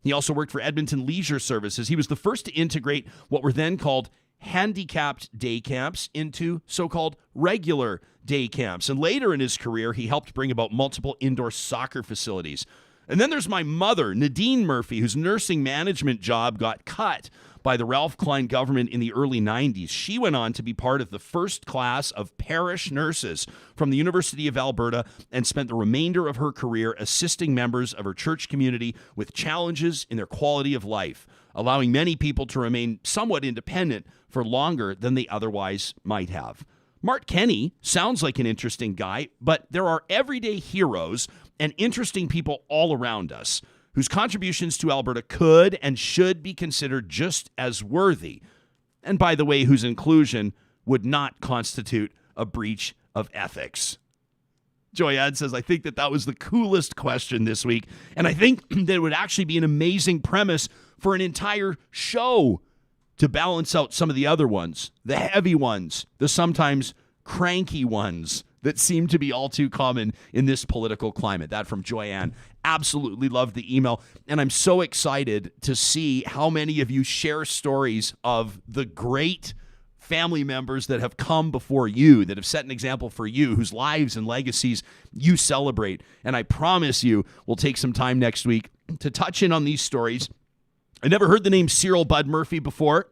He also worked for Edmonton Leisure Services. He was the first to integrate what were then called handicapped day camps into so-called regular day camps. And later in his career, he helped bring about multiple indoor soccer facilities. And then there's my mother, Nadine Murphy, whose nursing management job got cut by the Ralph Klein government in the early 90s. She went on to be part of the first class of parish nurses from the University of Alberta and spent the remainder of her career assisting members of her church community with challenges in their quality of life, allowing many people to remain somewhat independent for longer than they otherwise might have. Mark Kenny sounds like an interesting guy, but there are everyday heroes and interesting people all around us whose contributions to Alberta could and should be considered just as worthy, and by the way, whose inclusion would not constitute a breach of ethics. Joyanne says, I think that was the coolest question this week, and I think that it would actually be an amazing premise for an entire show to balance out some of the other ones, the heavy ones, the sometimes cranky ones that seem to be all too common in this political climate. That from Joyanne. Absolutely loved the email. And I'm so excited to see how many of you share stories of the great family members that have come before you, that have set an example for you, whose lives and legacies you celebrate. And I promise you, we'll take some time next week to touch in on these stories. I never heard the name Cyril Bud Murphy before.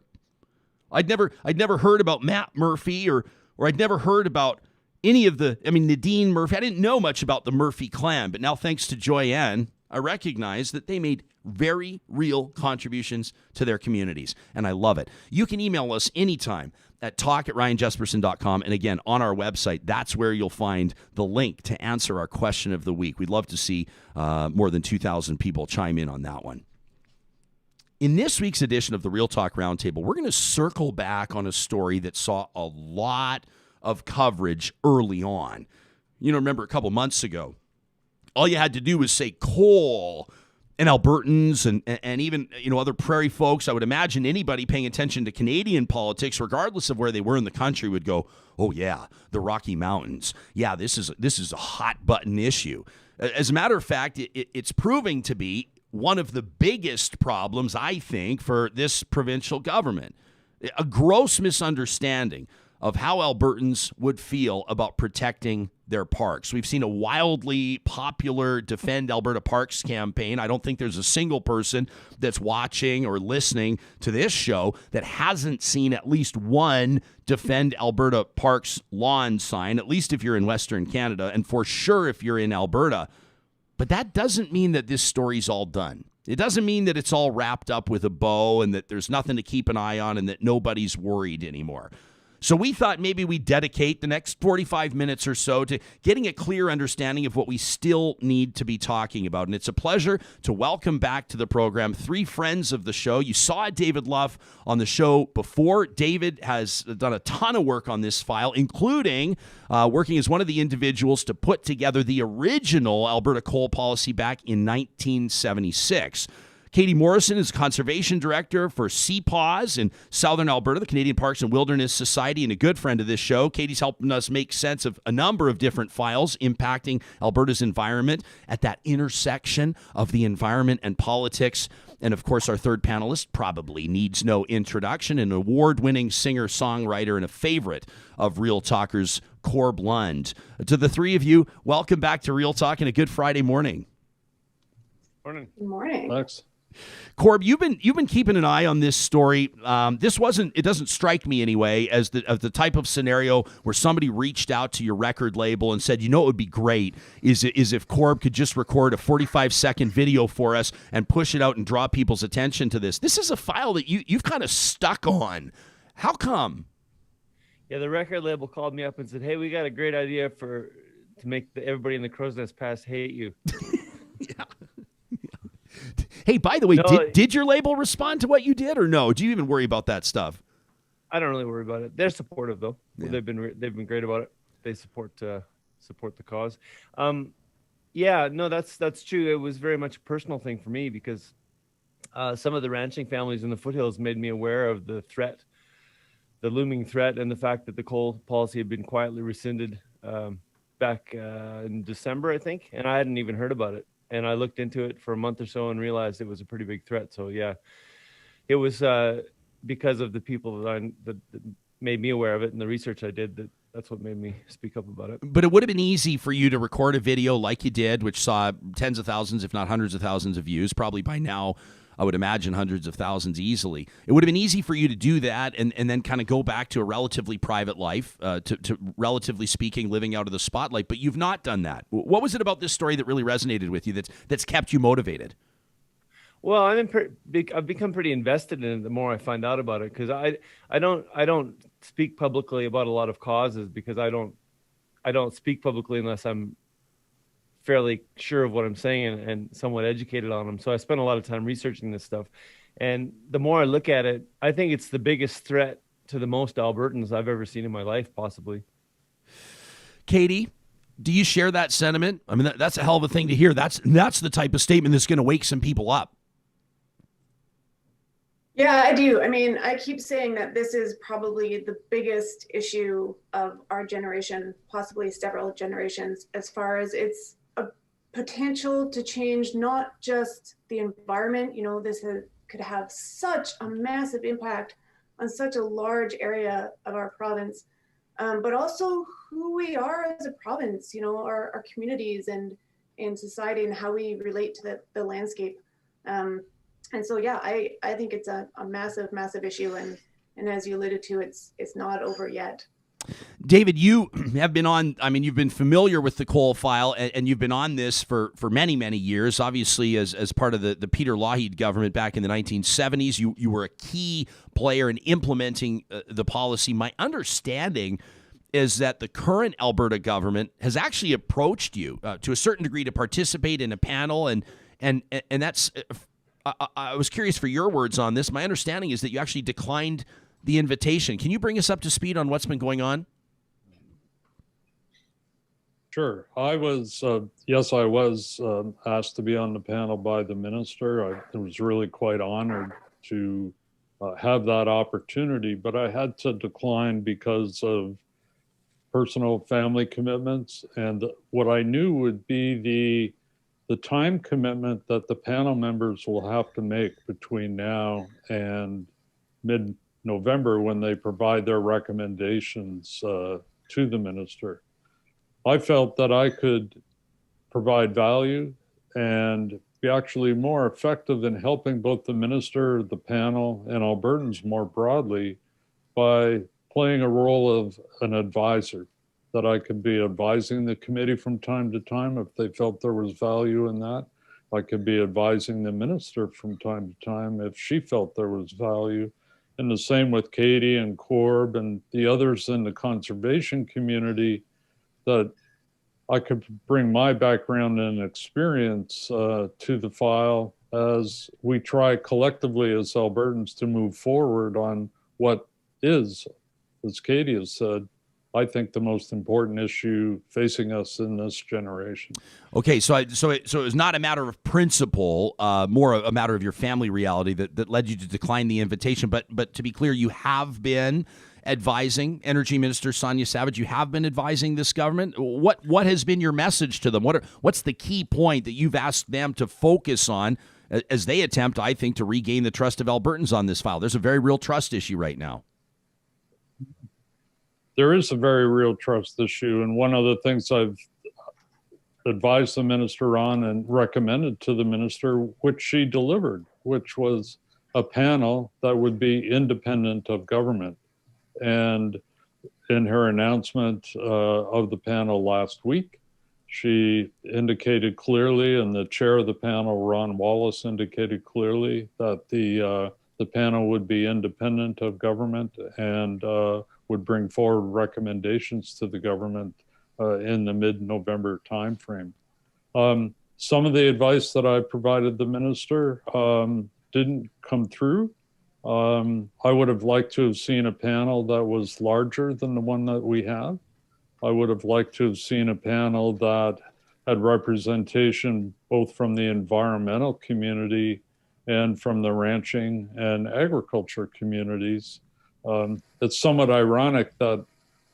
I'd never heard about Matt Murphy or I'd never heard about any of Nadine Murphy. I didn't know much about the Murphy clan, but now thanks to Joyanne, I recognize that they made very real contributions to their communities, and I love it. You can email us anytime at talk@ryanjesperson.com, and again, on our website, that's where you'll find the link to answer our question of the week. We'd love to see more than 2,000 people chime in on that one. In this week's edition of the Real Talk Roundtable, we're going to circle back on a story that saw a lot of coverage early on. Remember a couple months ago, all you had to do was say coal, and Albertans and even other prairie folks, I would imagine anybody paying attention to Canadian politics, regardless of where they were in the country, would go, oh yeah, the Rocky Mountains. Yeah, this is a hot button issue. As a matter of fact, it's proving to be one of the biggest problems, I think, for this provincial government. A gross misunderstanding of how Albertans would feel about protecting their parks. We've seen a wildly popular Defend Alberta Parks campaign. I don't think there's a single person that's watching or listening to this show that hasn't seen at least one Defend Alberta Parks lawn sign, at least if you're in Western Canada, and for sure if you're in Alberta. But that doesn't mean that this story's all done. It doesn't mean that it's all wrapped up with a bow and that there's nothing to keep an eye on and that nobody's worried anymore. So we thought maybe we'd dedicate the next 45 minutes or so to getting a clear understanding of what we still need to be talking about. And it's a pleasure to welcome back to the program three friends of the show. You saw David Luff on the show before. David has done a ton of work on this file, including working as one of the individuals to put together the original Alberta coal policy back in 1976. Katie Morrison is Conservation Director for CPAWS in Southern Alberta, the Canadian Parks and Wilderness Society, and a good friend of this show. Katie's helping us make sense of a number of different files impacting Alberta's environment at that intersection of the environment and politics. And, of course, our third panelist probably needs no introduction, an award-winning singer-songwriter and a favorite of Real Talkers, Corb Lund. To the three of you, welcome back to Real Talk and a good Friday morning. Morning. Good morning. Thanks. Corb, you've been keeping an eye on this story. It doesn't strike me anyway as the type of scenario where somebody reached out to your record label and said, it would be great is if Corb could just record a 45-second video for us and push it out and draw people's attention to this. This is a file that you've kind of stuck on. How come? Yeah, the record label called me up and said, hey, we got a great idea to make everybody in the Crow's Nest Pass hate you. Yeah. Hey, by the way, did your label respond to what you did or no? Do you even worry about that stuff? I don't really worry about it. They're supportive though. Yeah. They've been great about it. They support the cause. Yeah, no, that's true. It was very much a personal thing for me because some of the ranching families in the foothills made me aware of the threat, the looming threat, and the fact that the coal policy had been quietly rescinded back in December, I think, and I hadn't even heard about it. And I looked into it for a month or so and realized it was a pretty big threat. So yeah, it was because of the people that made me aware of it and the research I did that's what made me speak up about it. But it would have been easy for you to record a video like you did, which saw tens of thousands, if not hundreds of thousands of views. Probably by now, I would imagine hundreds of thousands easily. It would have been easy for you to do that and then kind of go back to a relatively private life, to relatively speaking, living out of the spotlight. But you've not done that. What was it about this story that really resonated with you that's kept you motivated? Well, I've become pretty invested in it the more I find out about it because I don't speak publicly about a lot of causes because I don't speak publicly unless I'm fairly sure of what I'm saying and somewhat educated on them. So I spent a lot of time researching this stuff. And the more I look at it, I think it's the biggest threat to the most Albertans I've ever seen in my life, possibly. Katie, do you share that sentiment? I mean, that's a hell of a thing to hear. That's the type of statement that's going to wake some people up. Yeah, I do. I mean, I keep saying that this is probably the biggest issue of our generation, possibly several generations, as far as its a potential to change not just the environment. You know, could have such a massive impact on such a large area of our province, but also who we are as a province, you know, our communities and society and how we relate to the landscape. And so, yeah, I think it's a massive, massive issue. And as you alluded to, it's not over yet. David, you have been on, I mean, you've been familiar with the coal file, and you've been on this for many, many years, obviously as part of the Peter Lougheed government back in the 1970s. You were a key player in implementing the policy. My understanding is that the current Alberta government has actually approached you to a certain degree to participate in a panel, and that's... I was curious for your words on this. My understanding is that you actually declined the invitation. Can you bring us up to speed on what's been going on? Sure. I was asked to be on the panel by the minister. I was really quite honored to have that opportunity, but I had to decline because of personal family commitments and what I knew would be the time commitment that the panel members will have to make between now and mid-November when they provide their recommendations to the minister. I felt that I could provide value and be actually more effective in helping both the minister, the panel, and Albertans more broadly by playing a role of an advisor, that I could be advising the committee from time to time if they felt there was value in that. I could be advising the minister from time to time if she felt there was value. And the same with Katie and Corb and the others in the conservation community, that I could bring my background and experience to the file as we try collectively as Albertans to move forward on what is, as Katie has said, I think the most important issue facing us in this generation. Okay, so it was not a matter of principle, more a matter of your family reality that led you to decline the invitation. But to be clear, you have been advising Energy Minister Sonia Savage. You have been advising this government. What has been your message to them? What's the key point that you've asked them to focus on as they attempt, I think, to regain the trust of Albertans on this file? There's a very real trust issue right now. There is a very real trust issue. And one of the things I've advised the minister on and recommended to the minister, which she delivered, which was a panel that would be independent of government. And in her announcement of the panel last week, she indicated clearly, and the chair of the panel, Ron Wallace, indicated clearly that the panel would be independent of government and would bring forward recommendations to the government in the mid-November timeframe. Some of the advice that I provided the minister didn't come through. I would have liked to have seen a panel that was larger than the one that we have. I would have liked to have seen a panel that had representation both from the environmental community and from the ranching and agriculture communities. It's somewhat ironic that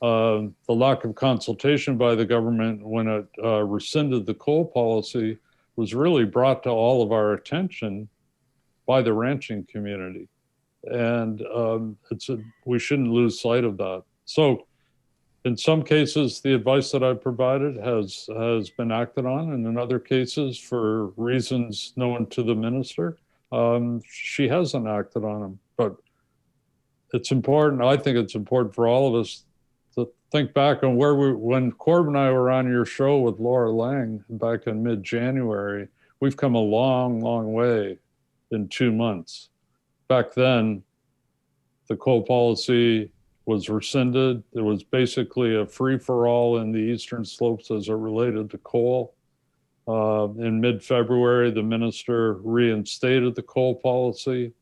the lack of consultation by the government when it rescinded the coal policy was really brought to all of our attention by the ranching community. And we shouldn't lose sight of that. So in some cases, the advice that I provided has been acted on, and in other cases, for reasons known to the minister, she hasn't acted on them. But it's important, I think it's important for all of us to think back on when Corb and I were on your show with Laura Lang back in mid-January. We've come a long, long way in 2 months. Back then, the coal policy was rescinded. There was basically a free-for-all in the eastern slopes as it related to coal. In mid-February, the minister reinstated the coal policy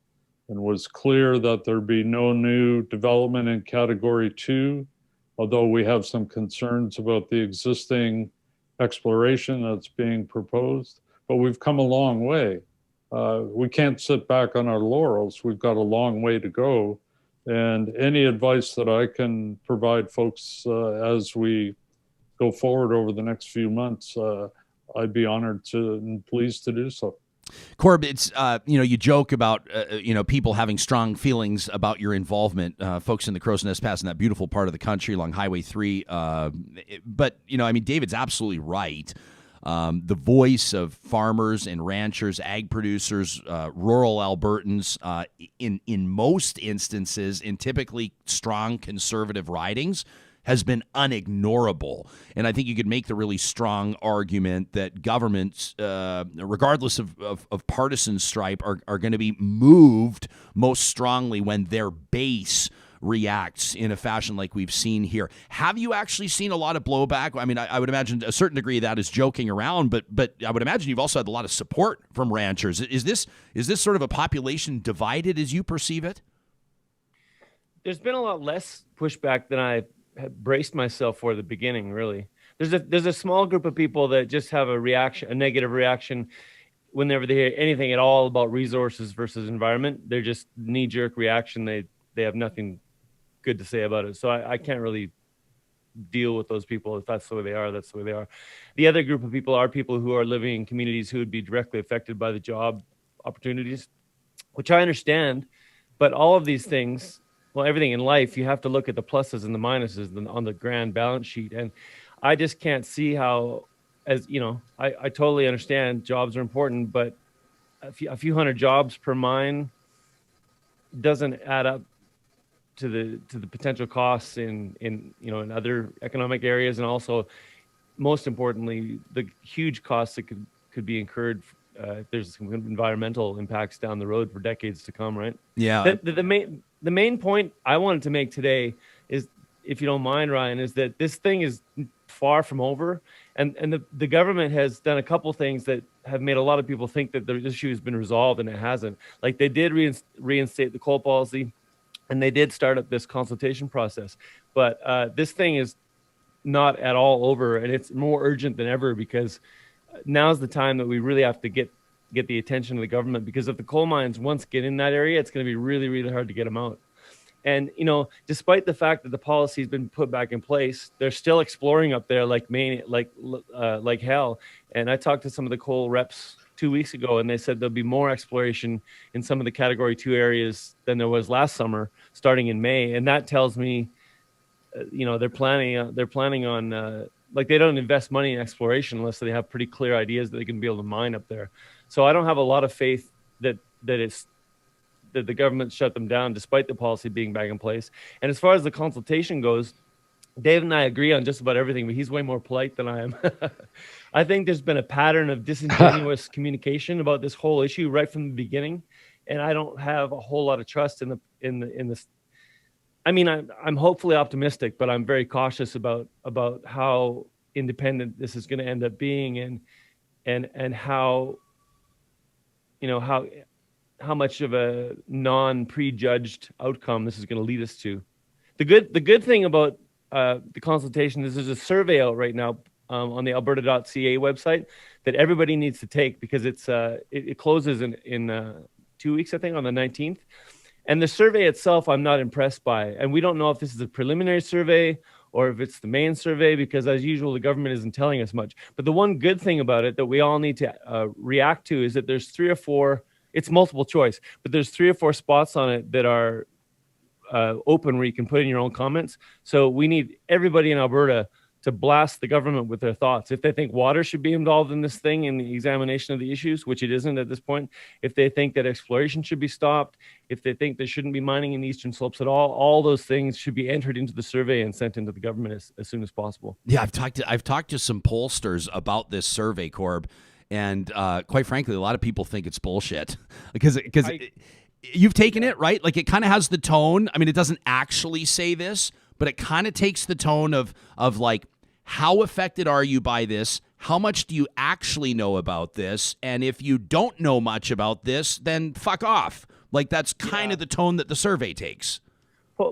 and was clear that there'd be no new development in Category 2, although we have some concerns about the existing exploration that's being proposed. But we've come a long way. We can't sit back on our laurels. We've got a long way to go. And any advice that I can provide folks as we go forward over the next few months, I'd be honored to and pleased to do so. Corb, it's you joke about people having strong feelings about your involvement, folks in the Crow's Nest Pass in that beautiful part of the country along Highway 3. But David's absolutely right. The voice of farmers and ranchers, ag producers, rural Albertans, in most instances, in typically strong conservative ridings, has been unignorable. And I think you could make the really strong argument that governments, regardless of partisan stripe, are going to be moved most strongly when their base reacts in a fashion like we've seen here. Have you actually seen a lot of blowback? I mean, I would imagine a certain degree of that is joking around, but I would imagine you've also had a lot of support from ranchers. Is this sort of a population divided as you perceive it? There's been a lot less pushback than I had braced myself for at the beginning, really. There's a small group of people that just have a negative reaction whenever they hear anything at all about resources versus environment. They're just knee-jerk reaction. They have nothing good to say about it. So I can't really deal with those people. If that's the way they are, that's the way they are. The other group of people are people who are living in communities who would be directly affected by the job opportunities, which I understand. But all of these things, well, everything in life, you have to look at the pluses and the minuses on the grand balance sheet. And I just can't see how, I totally understand jobs are important, but a few hundred jobs per mine doesn't add up to the potential costs in other economic areas, and also, most importantly, the huge costs that could be incurred if there's some environmental impacts down the road for decades to come, right? Yeah. The main point I wanted to make today is, if you don't mind, Ryan, is that this thing is far from over, and the government has done a couple things that have made a lot of people think that the issue has been resolved, and it hasn't. Like, they did reinstate the coal policy, and they did start up this consultation process, but this thing is not at all over, and it's more urgent than ever, because now's the time that we really have to get the attention of the government, because if the coal mines once get in that area, it's going to be really, really hard to get them out. And, despite the fact that the policy has been put back in place, they're still exploring up there like hell. And I talked to some of the coal reps 2 weeks ago, and they said there'll be more exploration in some of the Category 2 areas than there was last summer, starting in May. And that tells me, they're planning on, they don't invest money in exploration unless they have pretty clear ideas that they can be able to mine up there. So I don't have a lot of faith that the government shut them down, despite the policy being back in place. And as far as the consultation goes, Dave and I agree on just about everything, but he's way more polite than I am. I think there's been a pattern of disingenuous communication about this whole issue right from the beginning, and I don't have a whole lot of trust in this. I mean, I'm hopefully optimistic, but I'm very cautious about how independent this is going to end up being, and how how much of a non-prejudged outcome this is going to lead us to. The good thing about the consultation is there's a survey out right now on the alberta.ca website that everybody needs to take, because it closes in 2 weeks, I think, on the 19th. And the survey itself, I'm not impressed by. And we don't know if this is a preliminary survey or if it's the main survey, because as usual, the government isn't telling us much. But the one good thing about it that we all need to react to is that there's 3 or 4, it's multiple choice, but there's 3 or 4 spots on it that are open where you can put in your own comments. So we need everybody in Alberta to blast the government with their thoughts. If they think water should be involved in this thing, in the examination of the issues, which it isn't at this point, if they think that exploration should be stopped, if they think there shouldn't be mining in the eastern slopes at all those things should be entered into the survey and sent into the government as soon as possible. Yeah, I've talked to some pollsters about this survey, Corb, and quite frankly, a lot of people think it's bullshit because you've taken it, right? Like, it kind of has the tone. I mean, it doesn't actually say this, but it kind of takes the tone of like, how affected are you by this? how much do you actually know about this? And if you don't know much about this, then fuck off. Like, that's kind of the tone that the survey takes.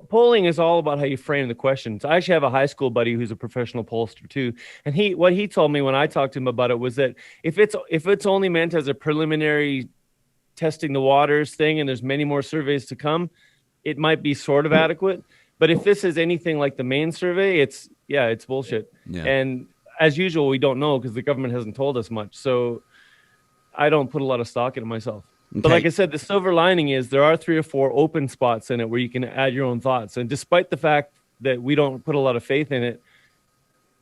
Polling is all about how you frame the questions. I actually have a high school buddy who's a professional pollster too, and what he told me when I talked to him about it was that if it's only meant as a preliminary testing the waters thing, and there's many more surveys to come, it might be sort of adequate. But if this is anything like the main survey, it's bullshit. Yeah. And as usual, we don't know because the government hasn't told us much. So I don't put a lot of stock in it myself. Okay. But like I said, the silver lining is there are 3 or 4 open spots in it where you can add your own thoughts. And despite the fact that we don't put a lot of faith in it,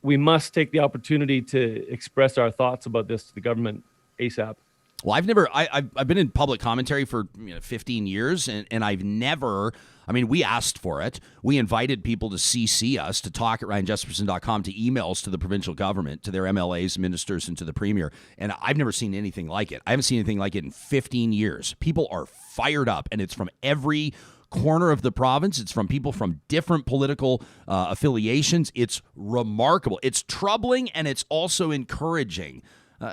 we must take the opportunity to express our thoughts about this to the government ASAP. Well, I've been in public commentary for 15 years, and I've never, we asked for it. We invited people to CC us, to talk at RyanJesperson.com, to emails to the provincial government, to their MLAs, ministers, and to the premier. And I've never seen anything like it. I haven't seen anything like it in 15 years. People are fired up, and it's from every corner of the province. It's from people from different political affiliations. It's remarkable. It's troubling, and it's also encouraging.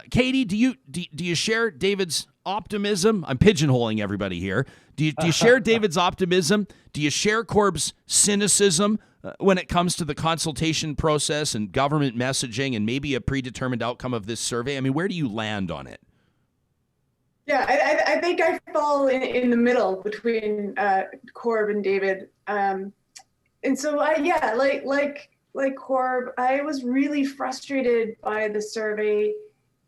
Katie, do you share David's optimism? I'm pigeonholing everybody here. Do you share David's optimism? Do you share Corb's cynicism when it comes to the consultation process and government messaging and maybe a predetermined outcome of this survey? Where do you land on it? Yeah, I think I fall in the middle between Corb and David. And so like Corb, I was really frustrated by the survey.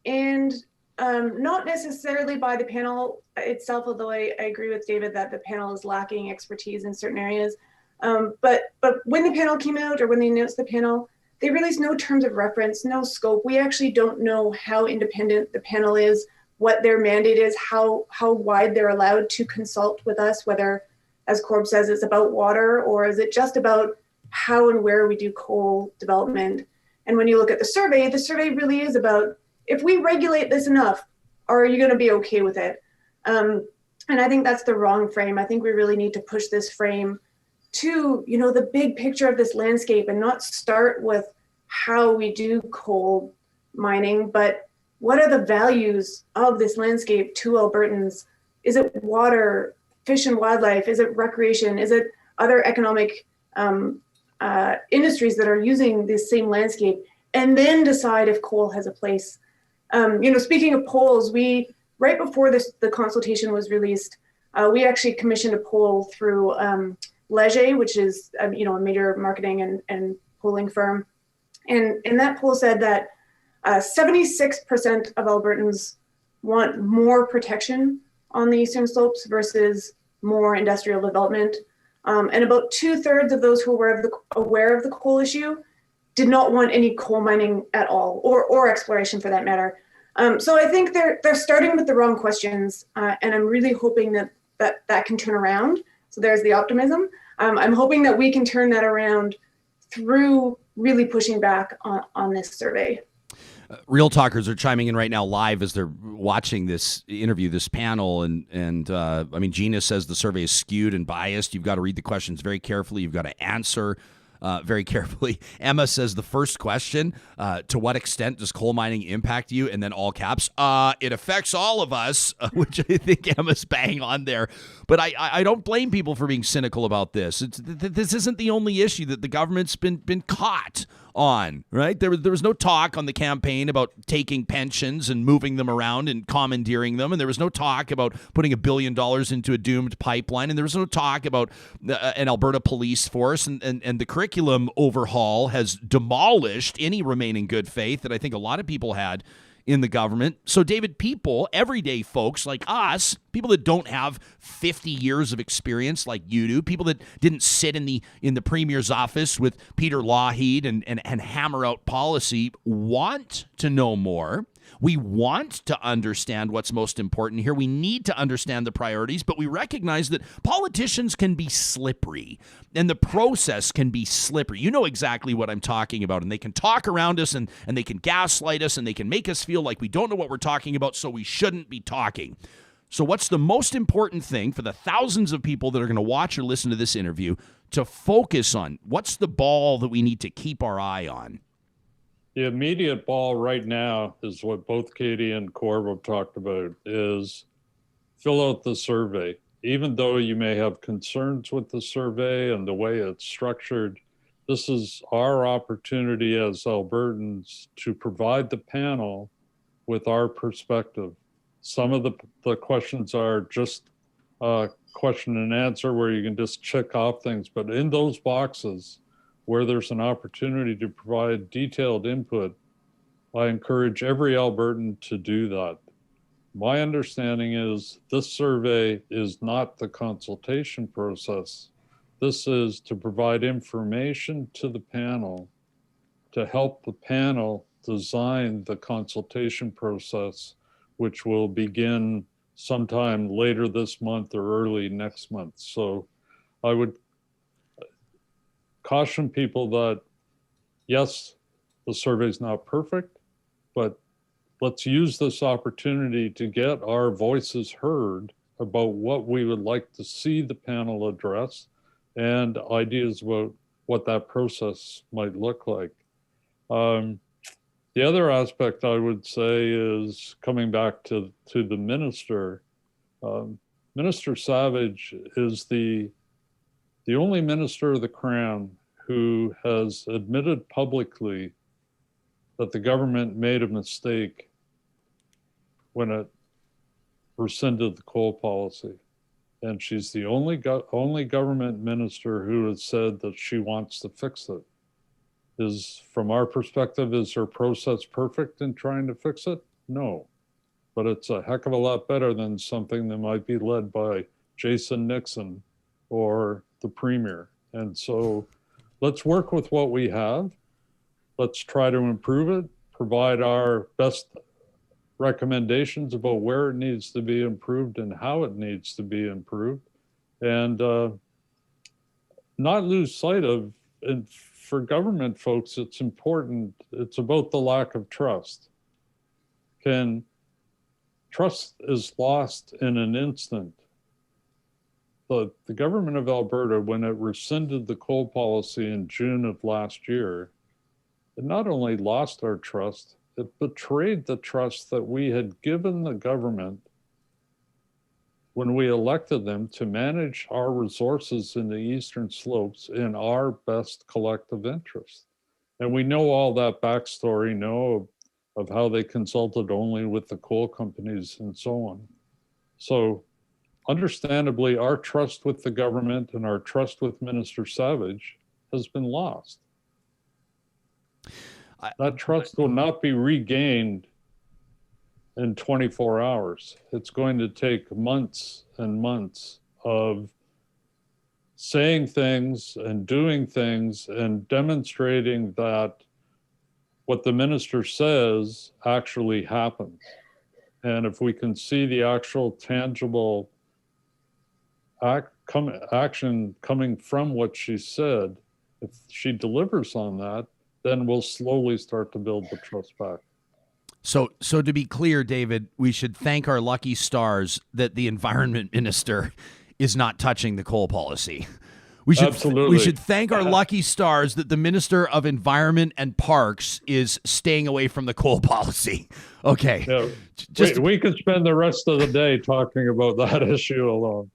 And not necessarily by the panel itself, although I agree with David that the panel is lacking expertise in certain areas. But when the panel came out, or when they announced the panel, they released no terms of reference, no scope. We actually don't know how independent the panel is, what their mandate is, how wide they're allowed to consult with us, whether, as Corb says, it's about water, or is it just about how and where we do coal development. And when you look at the survey really is about, if we regulate this enough, are you going to be okay with it? And I think that's the wrong frame. I think we really need to push this frame to, the big picture of this landscape, and not start with how we do coal mining, but what are the values of this landscape to Albertans? Is it water, fish and wildlife? Is it recreation? Is it other economic industries that are using this same landscape? And then decide if coal has a place. Speaking of polls, right before the consultation was released, we actually commissioned a poll through Leger, which is a major marketing and polling firm, and that poll said that 76% of Albertans want more protection on the eastern slopes versus more industrial development, and about 2/3 of those who were aware of the coal issue did not want any coal mining at all, or exploration for that matter. So I think they're starting with the wrong questions, and I'm really hoping that can turn around. So there's the optimism. I'm hoping that we can turn that around through really pushing back on this survey. Real Talkers are chiming in right now live as they're watching this interview, this panel. And Gina says the survey is skewed and biased. You've got to read the questions very carefully. You've got to answer very carefully. Emma says the first question, to what extent does coal mining impact you? And then all caps, it affects all of us, which I think Emma's bang on there. But I don't blame people for being cynical about this. This isn't the only issue that the government's been caught on, right? There was no talk on the campaign about taking pensions and moving them around and commandeering them, and there was no talk about putting $1 billion into a doomed pipeline, and there was no talk about an Alberta police force, and the curriculum overhaul has demolished any remaining good faith that I think a lot of people had in the government. So, David, people, everyday folks like us, people that don't have 50 years of experience like you do, people that didn't sit in the premier's office with Peter Lougheed and hammer out policy, want to know more. We want to understand what's most important here. We need to understand the priorities, but we recognize that politicians can be slippery and the process can be slippery. You know exactly what I'm talking about, and they can talk around us and they can gaslight us and they can make us feel like we don't know what we're talking about, so we shouldn't be talking. So what's the most important thing for the thousands of people that are going to watch or listen to this interview to focus on? What's the ball that we need to keep our eye on? The immediate ball right now is what both Katie and Corb have talked about, is fill out the survey. Even though you may have concerns with the survey and the way it's structured, this is our opportunity as Albertans to provide the panel with our perspective. Some of the questions are just question and answer where you can just check off things, but in those boxes where there's an opportunity to provide detailed input, I encourage every Albertan to do that. My understanding is this survey is not the consultation process. This is to provide information to the panel to help the panel design the consultation process, which will begin sometime later this month or early next month. So I would caution people that, yes, the survey is not perfect, but let's use this opportunity to get our voices heard about what we would like to see the panel address and ideas about what that process might look like. The other aspect I would say is coming back to the minister. Minister Savage is the only minister of the Crown who has admitted publicly that the government made a mistake when it rescinded the coal policy. And she's the only government minister who has said that she wants to fix it. From our perspective, is her process perfect in trying to fix it? No. But it's a heck of a lot better than something that might be led by Jason Nixon or the Premier. And so let's work with what we have. Let's try to improve it, provide our best recommendations about where it needs to be improved and how it needs to be improved, and not lose sight of, and for government folks, it's important, it's about the lack of trust. Trust is lost in an instant. The government of Alberta, when it rescinded the coal policy in June of last year, it not only lost our trust, it betrayed the trust that we had given the government when we elected them to manage our resources in the Eastern Slopes in our best collective interest. And we know all that backstory, of how they consulted only with the coal companies and so on. So understandably, our trust with the government and our trust with Minister Savage has been lost. That trust will not be regained in 24 hours. It's going to take months and months of saying things and doing things and demonstrating that what the minister says actually happens. And if we can see the actual tangible action coming from what she said, if she delivers on that, then we'll slowly start to build the trust back. So to be clear, David, we should thank our lucky stars that the environment minister is not touching the coal policy. Absolutely. We should thank our lucky stars that the Minister of Environment and Parks is staying away from the coal policy. Okay. Yeah, we could spend the rest of the day talking about that issue alone.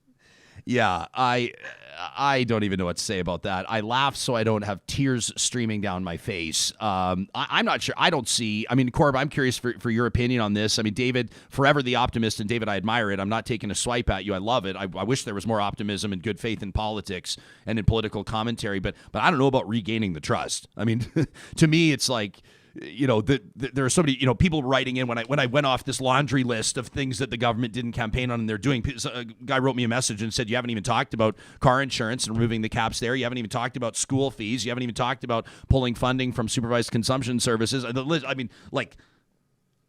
Yeah, I don't even know what to say about that. I laugh so I don't have tears streaming down my face. I'm not sure. I don't see. I mean, Corb, I'm curious for your opinion on this. I mean, David, forever the optimist, and David, I admire it. I'm not taking a swipe at you. I love it. I wish there was more optimism and good faith in politics and in political commentary, but I don't know about regaining the trust. I mean, to me, it's like, there are so many, people writing in when I went off this laundry list of things that the government didn't campaign on and they're doing. A guy wrote me a message and said, you haven't even talked about car insurance and removing the caps there. You haven't even talked about school fees. You haven't even talked about pulling funding from supervised consumption services. I mean, like,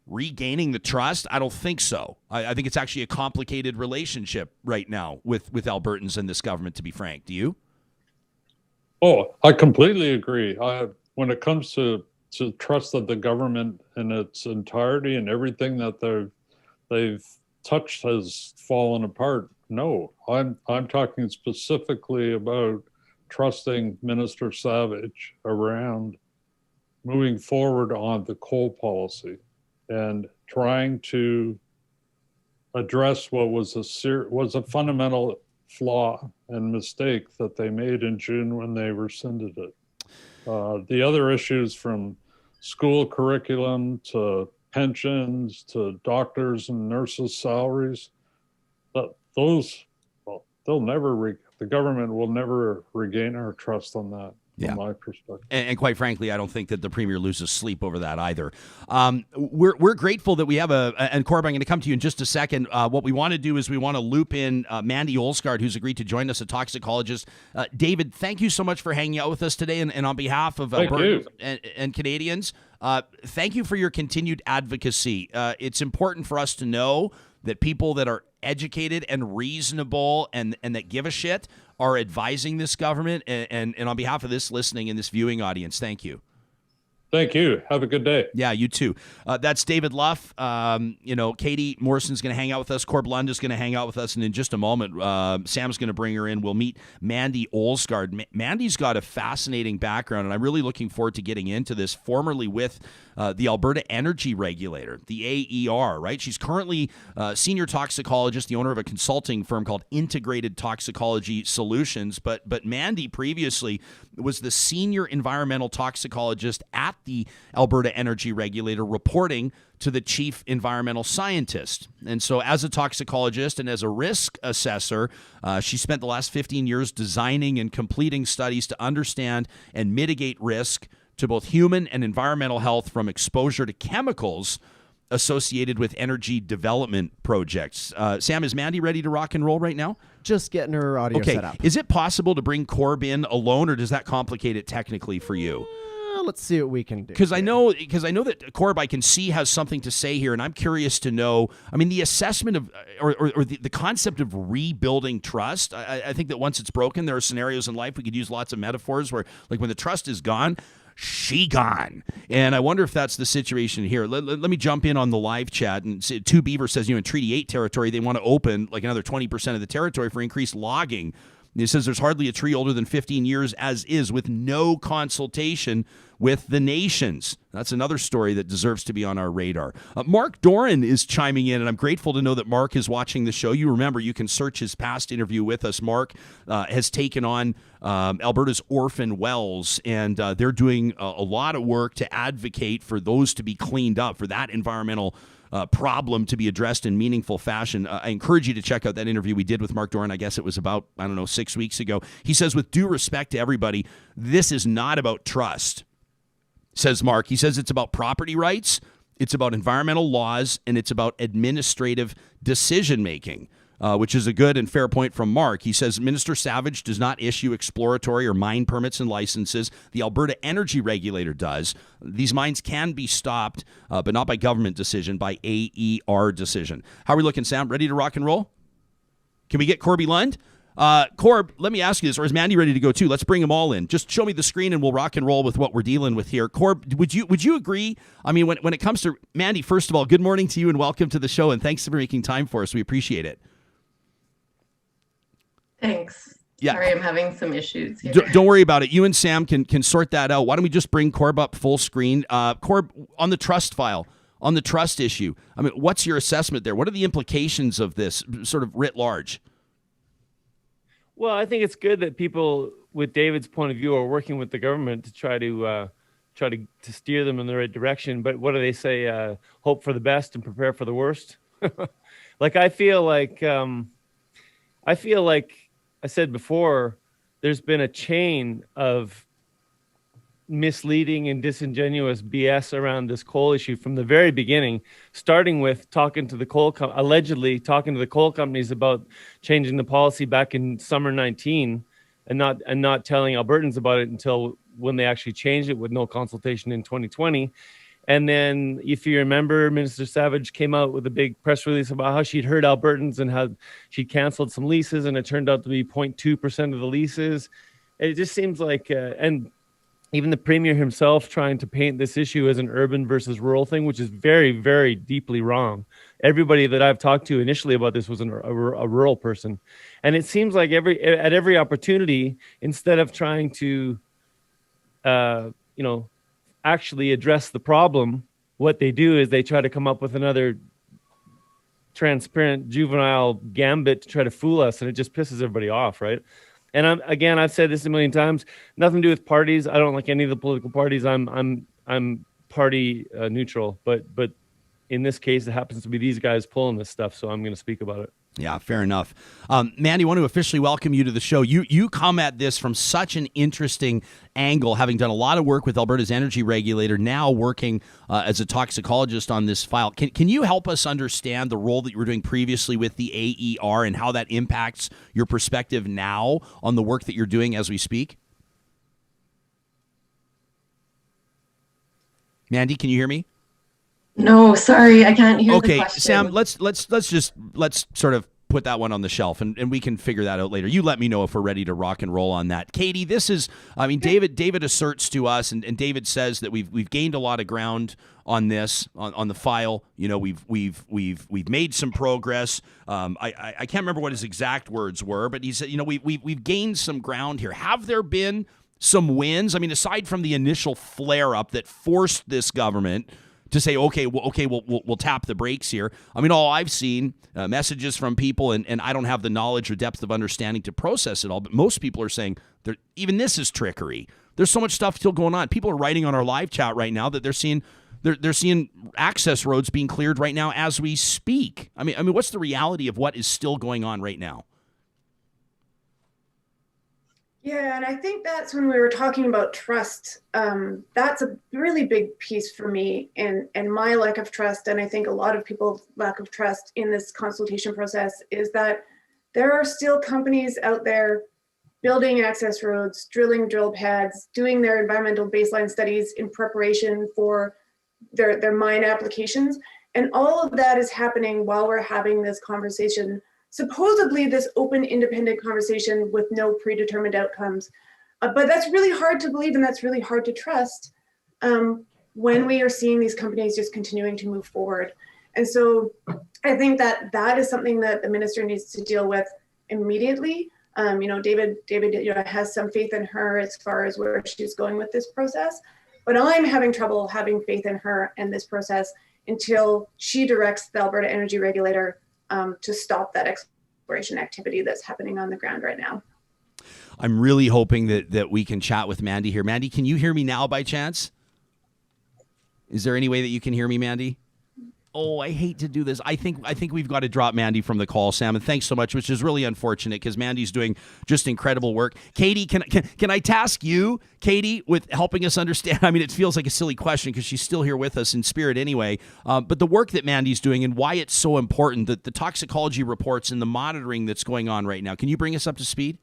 regaining the trust? I don't think so. I think it's actually a complicated relationship right now with Albertans and this government, to be frank. Do you? Oh, I completely agree. When it comes to trust that the government in its entirety and everything that they've touched has fallen apart. No, I'm talking specifically about trusting Minister Savage around moving forward on the coal policy and trying to address what was a fundamental flaw and mistake that they made in June when they rescinded it. The other issues, from school curriculum to pensions to doctors and nurses' salaries, those, well, the government will never regain our trust on that. From my perspective. And quite frankly, I don't think that the premier loses sleep over that either. We're grateful that we have and Corb, I'm going to come to you in just a second. What we want to do is we want to loop in Mandy Olsgaard, who's agreed to join us, a toxicologist. David, thank you so much for hanging out with us today. And on behalf of Albertans and Canadians, thank you for your continued advocacy. It's important for us to know that people that are educated and reasonable and that give a shit are advising this government. And on behalf of this listening and this viewing audience, thank you. Thank you. Have a good day. Yeah, you too. That's David Luff. Katie Morrison's going to hang out with us. Corb Lund is going to hang out with us. And in just a moment, Sam's going to bring her in. We'll meet Mandy Olsgaard. Mandy's got a fascinating background, and I'm really looking forward to getting into this. Formerly with the Alberta Energy Regulator, the AER, right? She's currently senior toxicologist, the owner of a consulting firm called Integrated Toxicology Solutions. But Mandy previously was the senior environmental toxicologist at the Alberta Energy Regulator, reporting to the chief environmental scientist. And so as a toxicologist and as a risk assessor, she spent the last 15 years designing and completing studies to understand and mitigate risk to both human and environmental health from exposure to chemicals associated with energy development projects. Sam, is Mandy ready to rock and roll right now? Just getting her audio set up. Is it possible to bring Corb in alone, or does that complicate it technically for you? Let's see what we can do. Because I know that Corb, I can see, has something to say here, and I'm curious to know. I mean, the assessment of or the concept of rebuilding trust. I think that once it's broken, there are scenarios in life we could use lots of metaphors where, like, when the trust is gone, she gone. And I wonder if that's the situation here. Let me jump in on the live chat. And Two Beaver says, in Treaty 8 territory, they want to open like another 20% of the territory for increased logging. He says there's hardly a tree older than 15 years as is, with no consultation with the nations. That's another story that deserves to be on our radar. Mark Doran is chiming in, and I'm grateful to know that Mark is watching the show. You remember, you can search his past interview with us. Mark has taken on Alberta's orphan wells, and they're doing a lot of work to advocate for those to be cleaned up, for that environmental problem to be addressed in meaningful fashion. I encourage you to check out that interview we did with Mark Doran. I guess it was about, 6 weeks ago. He says, with due respect to everybody, this is not about trust, says Mark. He says it's about property rights, it's about environmental laws, and it's about administrative decision-making. Which is a good and fair point from Mark. He says Minister Savage does not issue exploratory or mine permits and licenses. The Alberta Energy Regulator does. These mines can be stopped, but not by government decision, by AER decision. How are we looking, Sam? Ready to rock and roll? Can we get Corby Lund? Corb, let me ask you this, or is Mandy ready to go too? Let's bring them all in. Just show me the screen and we'll rock and roll with what we're dealing with here. Corb, would you agree? I mean, when it comes to Mandy, first of all, good morning to you and welcome to the show, and thanks for making time for us. We appreciate it. Thanks. Yeah. Sorry, I'm having some issues here. Don't worry about it. You and Sam can sort that out. Why don't we just bring Corb up full screen? Corb, on the trust file, on the trust issue, I mean, what's your assessment there? What are the implications of this, sort of writ large? Well, I think it's good that people, with David's point of view, are working with the government to try to steer them in the right direction. But what do they say? Hope for the best and prepare for the worst. Like I feel like I said before, there's been a chain of misleading and disingenuous BS around this coal issue from the very beginning, starting with allegedly talking to the coal companies about changing the policy back in summer 19 and not telling Albertans about it until when they actually changed it with no consultation in 2020. And then, if you remember, Minister Savage came out with a big press release about how she'd heard Albertans and how she'd canceled some leases, and it turned out to be 0.2% of the leases. It just seems like, and even the Premier himself trying to paint this issue as an urban versus rural thing, which is very, very deeply wrong. Everybody that I've talked to initially about this was a rural person. And it seems like at every opportunity, instead of trying to, actually address the problem, what they do is they try to come up with another transparent juvenile gambit to try to fool us, and it just pisses everybody off, right? And I've said this a million times, nothing to do with parties. I don't like any of the political parties. I'm party neutral, but in this case, it happens to be these guys pulling this stuff, so I'm going to speak about it. Yeah, fair enough. Mandy, I want to officially welcome you to the show. You come at this from such an interesting angle, having done a lot of work with Alberta's energy regulator, now working as a toxicologist on this file. Can you help us understand the role that you were doing previously with the AER and how that impacts your perspective now on the work that you're doing as we speak? Mandy, can you hear me? No, sorry, I can't hear the Okay, question. Sam, let's sort of put that one on the shelf, and we can figure that out later. You let me know if we're ready to rock and roll on that. Katie, this is, I mean, David asserts to us, and David says that we've gained a lot of ground on this, on the file. You know, we've made some progress. I can't remember what his exact words were, but he said, you know, we've gained some ground here. Have there been some wins? I mean, aside from the initial flare up that forced this government to say, we'll tap the brakes here. I mean, all I've seen messages from people, and I don't have the knowledge or depth of understanding to process it all, but most people are saying even this is trickery. There's so much stuff still going on. People are writing on our live chat right now that they're seeing access roads being cleared right now as we speak. I mean, what's the reality of what is still going on right now? Yeah, and I think that's when we were talking about trust. That's a really big piece for me, and my lack of trust, and I think a lot of people's lack of trust in this consultation process is that there are still companies out there building access roads, drilling drill pads, doing their environmental baseline studies in preparation for their mine applications. And all of that is happening while we're having this conversation, supposedly this open, independent conversation with no predetermined outcomes. But that's really hard to believe, and that's really hard to trust when we are seeing these companies just continuing to move forward. And so I think that is something that the minister needs to deal with immediately. David has some faith in her as far as where she's going with this process, but I'm having trouble having faith in her and this process until she directs the Alberta Energy Regulator to stop that exploration activity that's happening on the ground right now. I'm really hoping that we can chat with Mandy here. Mandy, can you hear me now by chance? Is there any way that you can hear me, Mandy? Oh, I hate to do this. I think we've got to drop Mandy from the call, Sam, and thanks so much, which is really unfortunate because Mandy's doing just incredible work. Katie, can I task you, Katie, with helping us understand? I mean, it feels like a silly question because she's still here with us in spirit anyway, but the work that Mandy's doing and why it's so important, the toxicology reports and the monitoring that's going on right now. Can you bring us up to speed?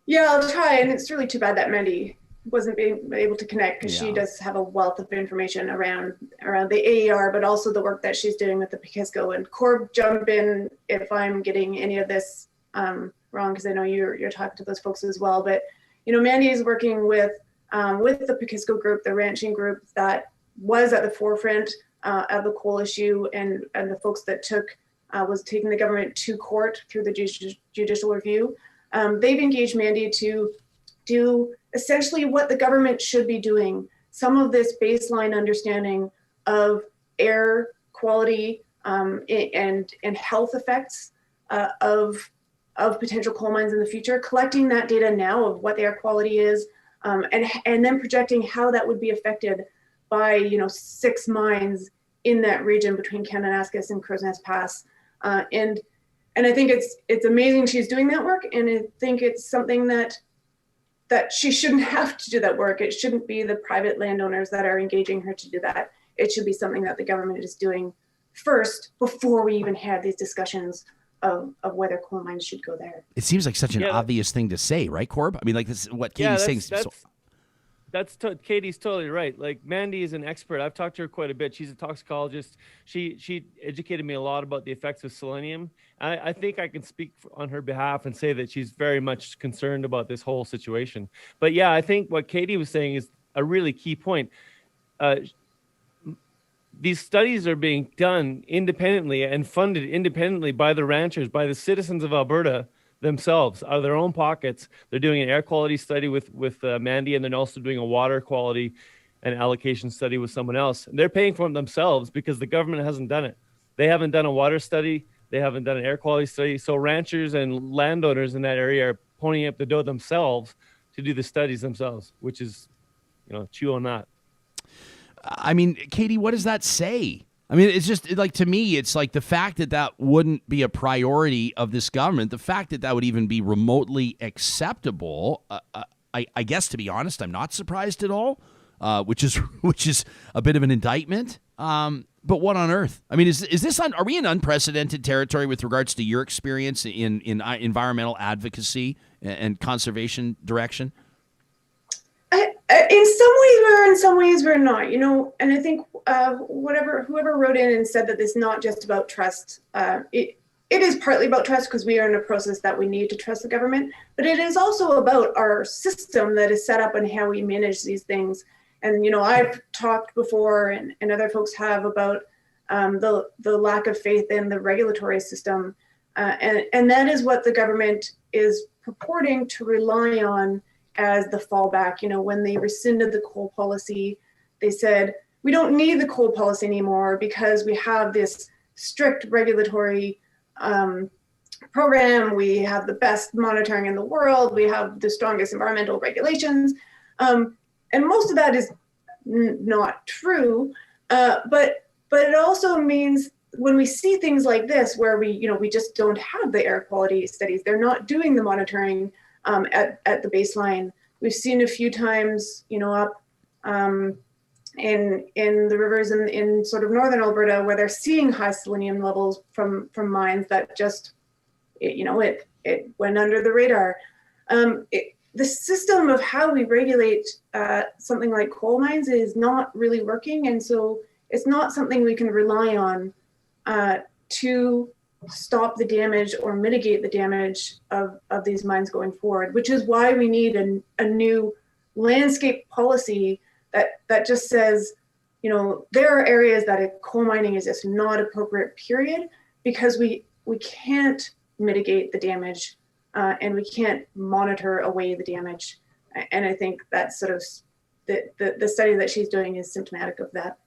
Yeah, I'll try, and it's really too bad that Mandy wasn't being able to connect because she does have a wealth of information around the AER, but also the work that she's doing with the Pekisco. And Corb, jump in if I'm getting any of this wrong, because I know you're talking to those folks as well. But Mandy is working with the Pekisco group, the ranching group that was at the forefront of the coal issue, and the folks that was taking the government to court through the judicial review. They've engaged Mandy to do essentially what the government should be doing, some of this baseline understanding of air quality and health effects of potential coal mines in the future, collecting that data now of what the air quality is, and then projecting how that would be affected by 6 mines in that region between Kananaskis and Crow's Nest Pass. And I think it's amazing she's doing that work, and I think it's something that she shouldn't have to do that work. It shouldn't be the private landowners that are engaging her to do that. It should be something that the government is doing first before we even have these discussions of whether coal mines should go there. It seems like such an obvious thing to say, right, Corb? I mean, like, this is what Katie's saying. Katie's totally right. Like, Mandy is an expert. I've talked to her quite a bit. She's a toxicologist. She educated me a lot about the effects of selenium. I think I can speak on her behalf and say that she's very much concerned about this whole situation. But yeah, I think what Katie was saying is a really key point. These studies are being done independently and funded independently by the ranchers, by the citizens of Alberta themselves, out of their own pockets. They're doing an air quality study with Mandy, and then also doing a water quality an allocation study with someone else. And they're paying for it themselves because the government hasn't done it. They haven't done a water study. They haven't done an air quality study. So ranchers and landowners in that area are ponying up the dough themselves to do the studies themselves, which is, chew on that. I mean, Katie, what does that say? I mean, it's just like, to me, it's like the fact that wouldn't be a priority of this government, the fact that would even be remotely acceptable. I guess, to be honest, I'm not surprised at all, which is a bit of an indictment. But what on earth? I mean, is this are we in unprecedented territory with regards to your experience in environmental advocacy and conservation direction? In some ways we're, in some ways we're not, and I think whoever wrote in and said that it's not just about trust, it is partly about trust because we are in a process that we need to trust the government, but it is also about our system that is set up and how we manage these things. And, I've talked before and other folks have about the lack of faith in the regulatory system. And that is what the government is purporting to rely on as the fallback. When they rescinded the coal policy, they said, we don't need the coal policy anymore because we have this strict regulatory program. We have the best monitoring in the world. We have the strongest environmental regulations. And most of that is not true. But it also means when we see things like this, where we just don't have the air quality studies, they're not doing the monitoring at the baseline. We've seen a few times, up in the rivers in sort of northern Alberta, where they're seeing high selenium levels from mines that just, it went under the radar. The system of how we regulate something like coal mines is not really working, and so it's not something we can rely on to stop the damage or mitigate the damage of these mines going forward, which is why we need a new landscape policy that just says, there are areas that coal mining is just not appropriate, period, because we can't mitigate the damage and we can't monitor away the damage. And I think that's sort of the study that she's doing is symptomatic of that.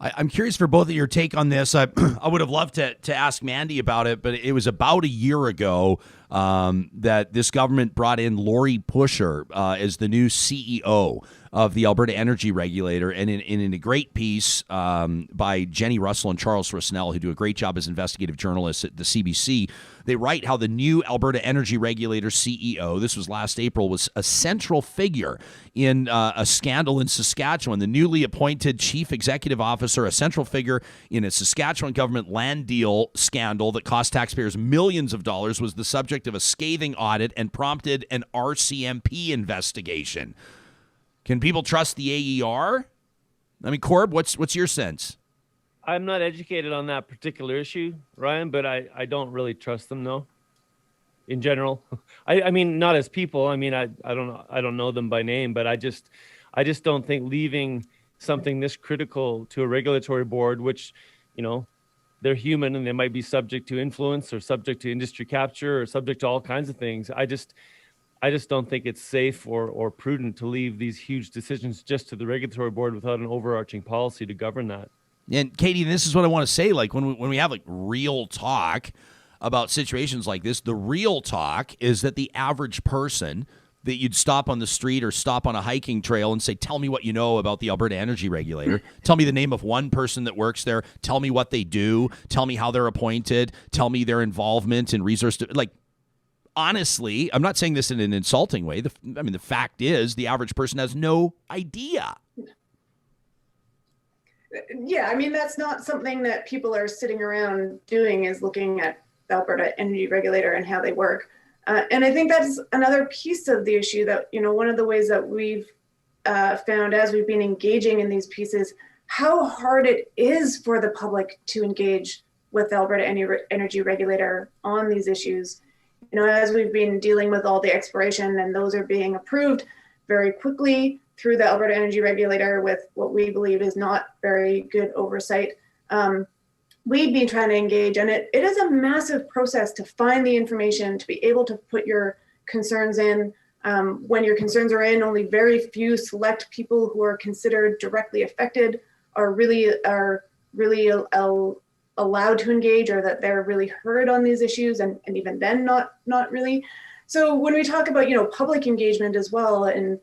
I'm curious for both of your take on this. I would have loved to ask Mandy about it, but it was about a year ago that this government brought in Lori Pusher as the new CEO of the Alberta Energy Regulator. And in a great piece by Jenny Russell and Charles Rusnell, who do a great job as investigative journalists at the CBC, they write how the new Alberta Energy Regulator CEO, this was last April, was a central figure in a scandal in Saskatchewan. The newly appointed chief executive officer, a central figure in a Saskatchewan government land deal scandal that cost taxpayers millions of dollars, was the subject of a scathing audit and prompted an RCMP investigation. Can people trust the AER? I mean, Corb, what's your sense? I'm not educated on that particular issue, Ryan, but I don't really trust them, no. In general, I mean, not as people. I mean, I don't know them by name, but I just don't think leaving something this critical to a regulatory board, which, they're human and they might be subject to influence or subject to industry capture or subject to all kinds of things. I just don't think it's safe or prudent to leave these huge decisions just to the regulatory board without an overarching policy to govern that. And Katie, this is what I want to say. Like when we have like real talk about situations like this, the real talk is that the average person that you'd stop on the street or stop on a hiking trail and say, tell me what you know about the Alberta Energy Regulator. Tell me the name of one person that works there. Tell me what they do. Tell me how they're appointed. Tell me their involvement in resource. Honestly, I'm not saying this in an insulting way. The fact is the average person has no idea. Yeah, I mean, that's not something that people are sitting around doing, is looking at the Alberta Energy Regulator and how they work. And I think that's another piece of the issue that, one of the ways that we've found as we've been engaging in these pieces, how hard it is for the public to engage with the Alberta Energy Regulator on these issues. As we've been dealing with all the exploration and those are being approved very quickly through the Alberta Energy Regulator with what we believe is not very good oversight. We've been trying to engage, and it is a massive process to find the information, to be able to put your concerns in, When your concerns are in, only very few select people who are considered directly affected are really allowed to engage, or that they're really heard on these issues, and even then not really. So when we talk about, public engagement as well, and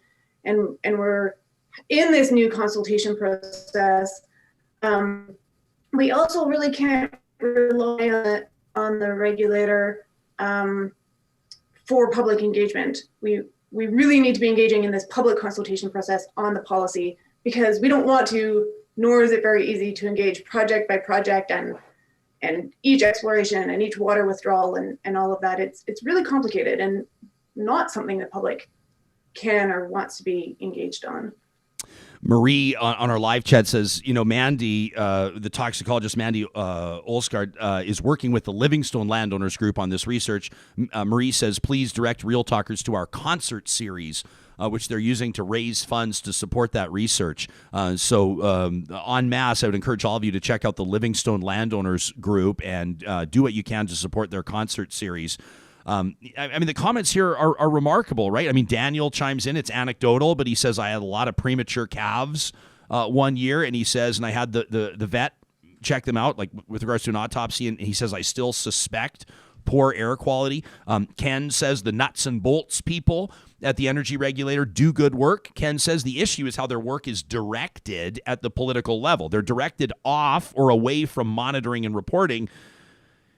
we're in this new consultation process, we also really can't rely on the regulator for public engagement. We really need to be engaging in this public consultation process on the policy, because we don't want to, nor is it very easy to engage project by project and each exploration and each water withdrawal and all of that. It's really complicated and not something the public can or wants to be engaged on. Marie on our live chat says, Mandy, the toxicologist Mandy Olsgaard, is working with the Livingstone Landowners Group on this research. Marie says, please direct Real Talkers to our concert series, which they're using to raise funds to support that research. So en masse, I would encourage all of you to check out the Livingstone Landowners Group and do what you can to support their concert series. I mean, the comments here are remarkable, right? I mean, Daniel chimes in. It's anecdotal, but he says, I had a lot of premature calves one year, and he says, and I had the vet check them out, like with regards to an autopsy, and he says, I still suspect poor air quality. Ken says the nuts and bolts people at the energy regulator do good work. Ken says the issue is how their work is directed at the political level. They're directed off or away from monitoring and reporting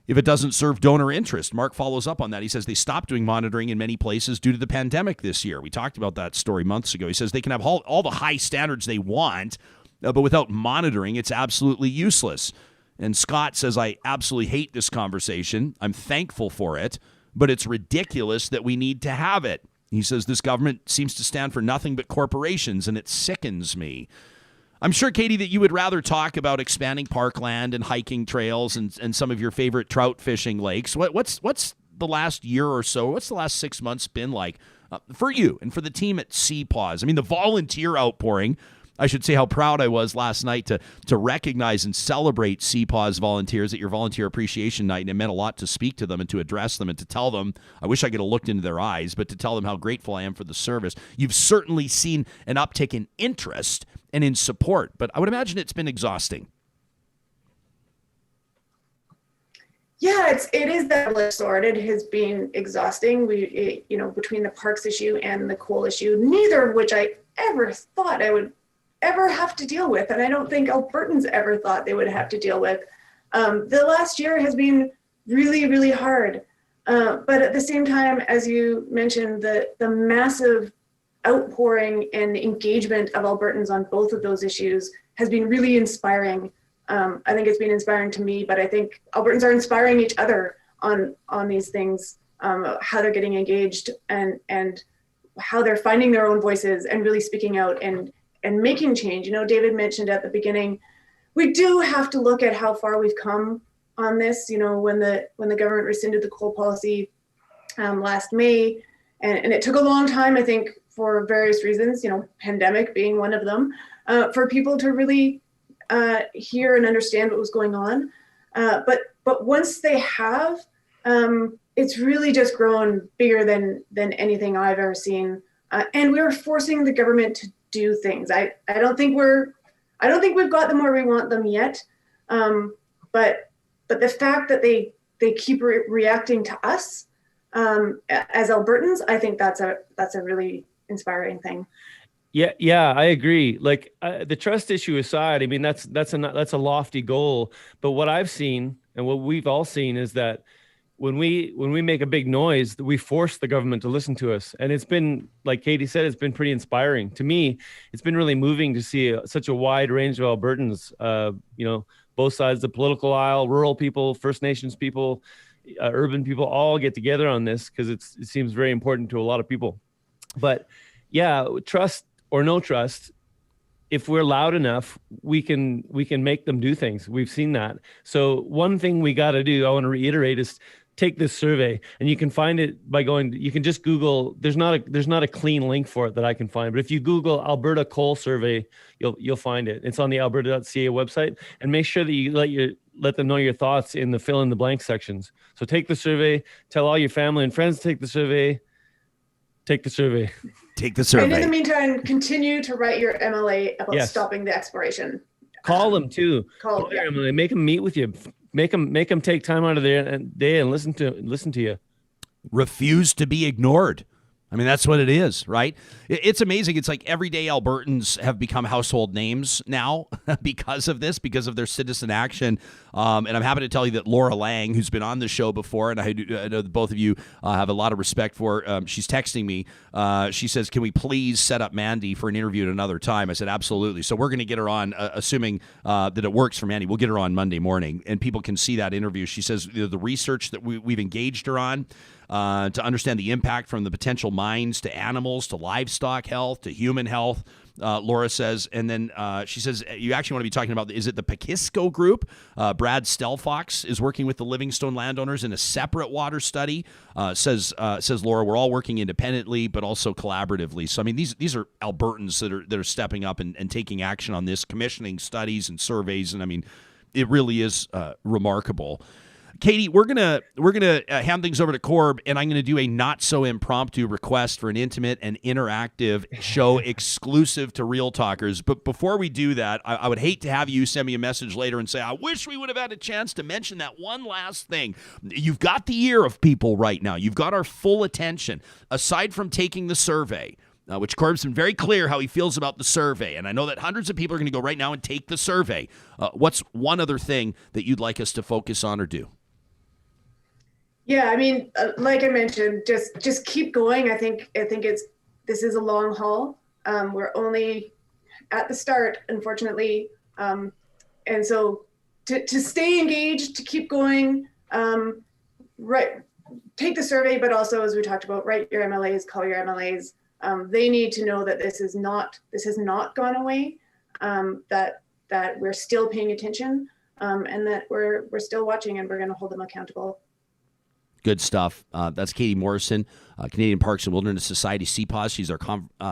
if it doesn't serve donor interest. Mark follows up on that. He says they stopped doing monitoring in many places due to the pandemic this year. We talked about that story months ago. He says they can have all the high standards they want, but without monitoring, it's absolutely useless. And Scott says, I absolutely hate this conversation. I'm thankful for it, but it's ridiculous that we need to have it. He says this government seems to stand for nothing but corporations, and it sickens me. I'm sure, Katie, that you would rather talk about expanding parkland and hiking trails and some of your favorite trout fishing lakes. What's the last year or so, what's the last 6 months been like for you and for the team at CPAWS? I mean, the volunteer outpouring, I should say how proud I was last night to recognize and celebrate CPAWS volunteers at your Volunteer Appreciation Night, and it meant a lot to speak to them and to address them and to tell them, I wish I could have looked into their eyes, but to tell them how grateful I am for the service. You've certainly seen an uptick in interest and in support, but I would imagine it's been exhausting. Yeah, it is double-edged sword. It has been exhausting. Between the parks issue and the coal issue, neither of which I ever thought I would ever have to deal with, and I don't think Albertans ever thought they would have to deal with. The last year has been really, really hard. But at the same time, as you mentioned, the massive outpouring and engagement of Albertans on both of those issues has been really inspiring. I think it's been inspiring to me, but I think Albertans are inspiring each other on these things, how they're getting engaged and how they're finding their own voices and really speaking out and making change. David mentioned at the beginning, we do have to look at how far we've come on this. When the government rescinded the coal policy last May, and it took a long time, I think, for various reasons, pandemic being one of them, for people to really hear and understand what was going on. But once they have, it's really just grown bigger than anything I've ever seen. And we're forcing the government to do things. I don't think we've got them where we want them yet. But the fact that they keep reacting to us as Albertans, I think that's a really inspiring thing. Yeah, I agree. Like the trust issue aside, I mean, that's a lofty goal. But what I've seen and what we've all seen is that when we make a big noise, we force the government to listen to us. And it's been, like Katie said, it's been pretty inspiring. To me, it's been really moving to see such a wide range of Albertans, both sides of the political aisle, rural people, First Nations people, urban people, all get together on this because it seems very important to a lot of people. But yeah, trust or no trust, if we're loud enough, we can make them do things. We've seen that. So one thing we got to do, I want to reiterate, is take this survey, and you can find it by you can just Google. There's not a clean link for it that I can find, but if you Google Alberta Coal Survey, you'll find it. It's on the alberta.ca website, and make sure that you let them know your thoughts in the fill in the blank sections. So take the survey, tell all your family and friends to take the survey. Take the survey. Take the And survey. in the meantime, continue to write your MLA about Yes. stopping the exploration. Call them too. Call your MLA. Make them meet with you. Make them take time out of their day and listen to you. Refuse to be ignored. I mean, that's what it is, right? It's amazing. It's like everyday Albertans have become household names now because of this, because of their citizen action. And I'm happy to tell you that Laura Lang, who's been on the show before, and I know that both of you have a lot of respect for, she's texting me. She says, can we please set up Mandy for an interview at another time? I said, absolutely. So we're going to get her on, assuming that it works for Mandy. We'll get her on Monday morning, and people can see that interview. She says the research that we've engaged her on, to understand the impact from the potential mines to animals, to livestock health, to human health, Laura says. And then she says, you actually want to be talking about, is it the Pekisco group? Brad Stelfox is working with the Livingstone landowners in a separate water study, says Laura. We're all working independently, but also collaboratively. So, I mean, these are Albertans that are stepping up and taking action on this, commissioning studies and surveys. And I mean, it really is remarkable. Katie, we're gonna hand things over to Corb, and I'm gonna do a not so impromptu request for an intimate and interactive show exclusive to Real Talkers. But before we do that, I would hate to have you send me a message later and say, I wish we would have had a chance to mention that one last thing. You've got the ear of people right now. You've got our full attention. Aside from taking the survey, which Corb's been very clear how he feels about the survey, and I know that hundreds of people are going to go right now and take the survey. What's one other thing that you'd like us to focus on or do? Yeah, I mean, like I mentioned, just keep going. I think this is a long haul. We're only at the start, unfortunately, and so to stay engaged, to keep going, right. Take the survey, but also, as we talked about, write your MLAs, call your MLAs. They need to know that this has not gone away. That we're still paying attention, and that we're still watching, and we're going to hold them accountable. Good stuff. That's Katie Morrison, Canadian Parks and Wilderness Society, CPAWS. She's our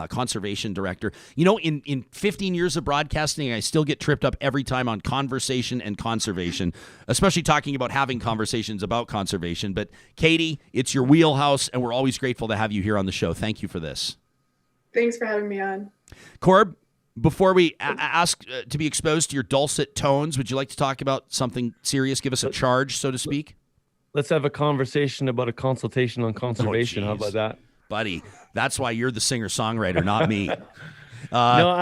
conservation director. You know, in 15 years of broadcasting, I still get tripped up every time on conversation and conservation, especially talking about having conversations about conservation. But Katie, it's your wheelhouse, and we're always grateful to have you here on the show. Thank you for this. Thanks for having me on. Corb, before we ask to be exposed to your dulcet tones, would you like to talk about something serious? Give us a charge, so to speak. Let's have a conversation about a consultation on conservation. How about that, buddy? That's why you're the singer-songwriter, not me. No,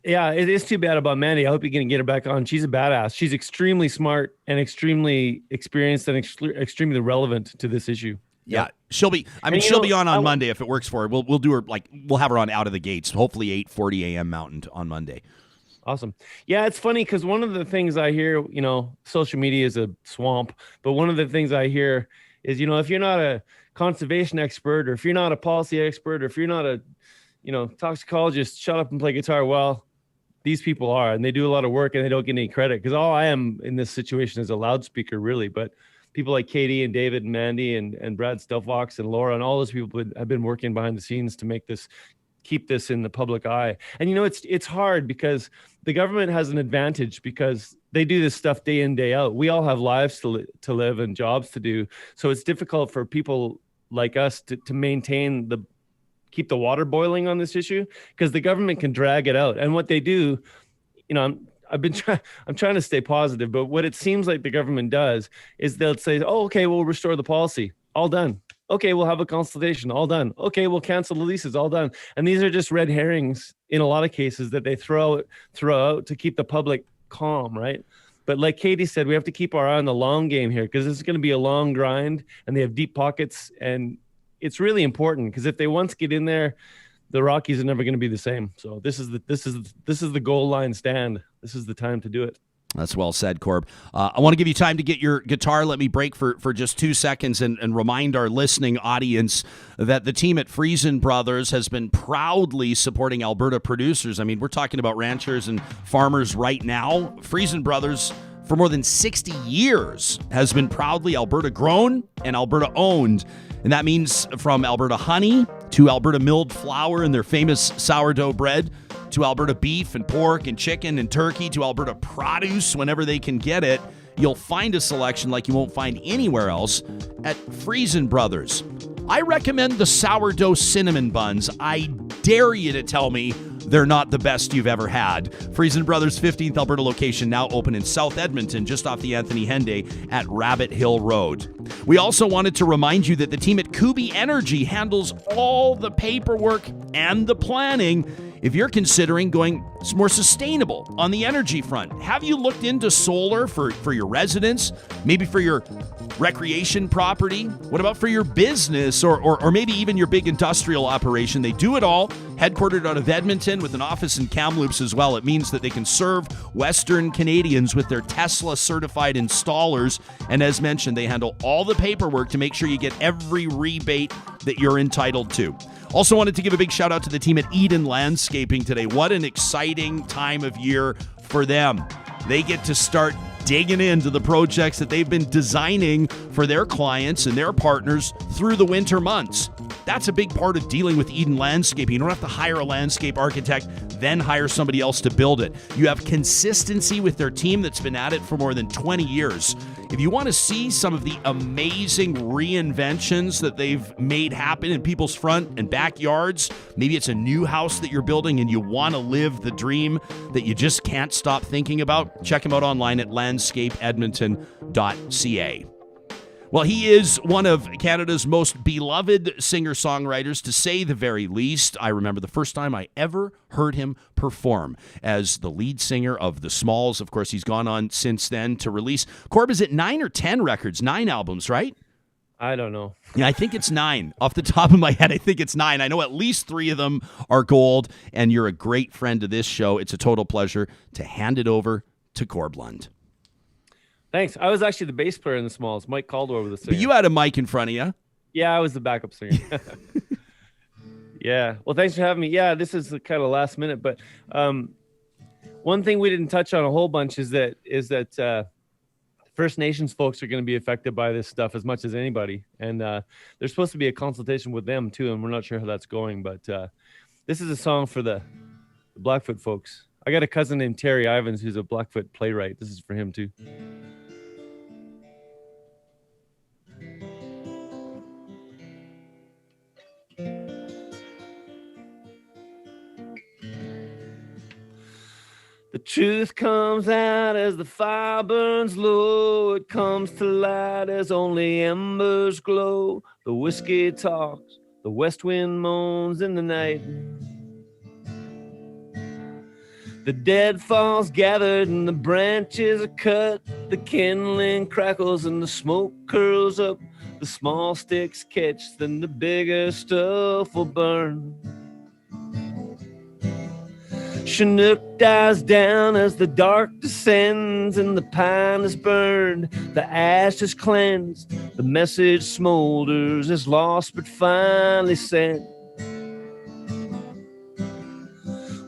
yeah, it is too bad about Mandy. I hope you can get her back on. She's a badass. She's extremely smart and extremely experienced and extremely relevant to this issue. Yeah, she'll be. I mean, she'll be on Monday if it works for her. We'll do her we'll have her on out of the gates. Hopefully 8:40 a.m. Mountain on Monday. Awesome. Yeah, it's funny because one of the things I hear, social media is a swamp, but one of the things I hear is, if you're not a conservation expert, or if you're not a policy expert, or if you're not a, toxicologist, shut up and play guitar. Well, these people are, and they do a lot of work and they don't get any credit, because all I am in this situation is a loudspeaker, really. But people like Katie and David and Mandy and Brad Stelfox and Laura and all those people have been working behind the scenes to keep this in the public eye. And it's hard because the government has an advantage because they do this stuff day in, day out. We all have lives to live and jobs to do. So it's difficult for people like us to keep the water boiling on this issue, because the government can drag it out. And what they do, I'm trying to stay positive, but what it seems like the government does is they'll say, oh, okay, we'll restore the policy. All done. Okay, we'll have a consultation. All done. Okay, we'll cancel the leases. All done. And these are just red herrings in a lot of cases that they throw out to keep the public calm, right? But like Katie said, we have to keep our eye on the long game here, because this is going to be a long grind, and they have deep pockets, and it's really important, because if they once get in there, the Rockies are never going to be the same. So this is the goal line stand. This is the time to do it. That's well said, Corb. I want to give you time to get your guitar. Let me break for just 2 seconds and remind our listening audience that the team at Friesen Brothers has been proudly supporting Alberta producers. I mean, we're talking about ranchers and farmers right now. Friesen Brothers, for more than 60 years, has been proudly Alberta grown and Alberta owned. And that means from Alberta honey to Alberta milled flour and their famous sourdough bread, to Alberta beef and pork and chicken and turkey, to Alberta produce whenever they can get it. You'll find a selection like you won't find anywhere else at Friesen Brothers. I recommend the sourdough cinnamon buns. I dare you to tell me they're not the best you've ever had. Friesen Brothers' 15th Alberta location now open in South Edmonton, just off the Anthony Henday at Rabbit Hill Road. We also wanted to remind you that the team at Kubi Energy handles all the paperwork and the planning if you're considering going more sustainable on the energy front. Have you looked into solar for your residence, maybe for your recreation property? What about for your business or maybe even your big industrial operation? They do it all, headquartered out of Edmonton with an office in Kamloops as well. It means that they can serve Western Canadians with their Tesla certified installers. And as mentioned, they handle all the paperwork to make sure you get every rebate that you're entitled to. Also wanted to give a big shout out to the team at Eden Landscaping today. What an exciting time of year for them. They get to start digging into the projects that they've been designing for their clients and their partners through the winter months. That's a big part of dealing with Eden Landscaping. You don't have to hire a landscape architect, then hire somebody else to build it. You have consistency with their team that's been at it for more than 20 years. If you want to see some of the amazing reinventions that they've made happen in people's front and backyards, maybe it's a new house that you're building and you want to live the dream that you just can't stop thinking about, check them out online at landscapeedmonton.ca. Well, he is one of Canada's most beloved singer-songwriters, to say the very least. I remember the first time I ever heard him perform as the lead singer of The Smalls. Of course, he's gone on since then to release, Corb, is it 9 or 10 records? 9 albums, right? I don't know. Yeah, I think it's 9. Off the top of my head, I think it's 9. I know at least 3 of them are gold, and you're a great friend to this show. It's a total pleasure to hand it over to Corb Lund. Thanks. I was actually the bass player in The Smalls. Mike Caldwell was the singer. But you had a mic in front of you. Yeah, I was the backup singer. Yeah. Well, thanks for having me. Yeah, this is kind of last minute, but one thing we didn't touch on a whole bunch is that First Nations folks are going to be affected by this stuff as much as anybody, and there's supposed to be a consultation with them too, and we're not sure how that's going. But this is a song for the Blackfoot folks. I got a cousin named Terry Ivans who's a Blackfoot playwright. This is for him too. The truth comes out as the fire burns low. It comes to light as only embers glow. The whiskey talks, the west wind moans in the night. The deadfall's gathered and the branches are cut. The kindling crackles and the smoke curls up. The small sticks catch, then the bigger stuff will burn. Chinook dies down as the dark descends and the pine is burned, the ash is cleansed, the message smolders is lost but finally sent.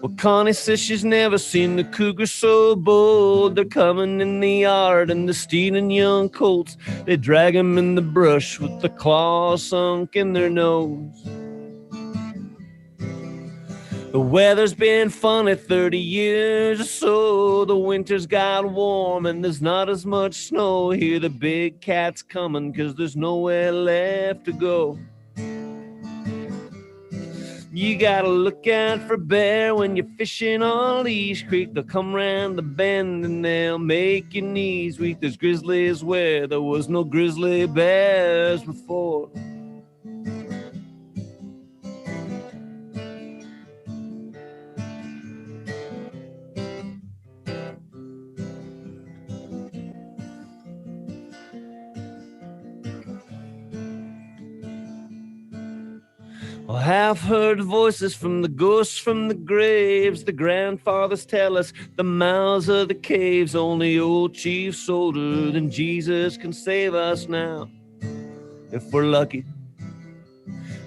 Well, Connie says she's never seen the cougar so bold. They're coming in the yard and they're stealing young colts. They drag them in the brush with the claws sunk in their nose. The weather's been funny 30 years or so. The winter's got warm and there's not as much snow. Hear the big cats coming 'cause there's nowhere left to go. You gotta look out for bear when you're fishing on Leash Creek. They'll come round the bend and they'll make your knees weak. There's grizzlies where there was no grizzly bears before. I have heard voices from the ghosts from the graves. The grandfathers tell us the mouths of the caves. Only old chiefs older than Jesus can save us now, if we're lucky.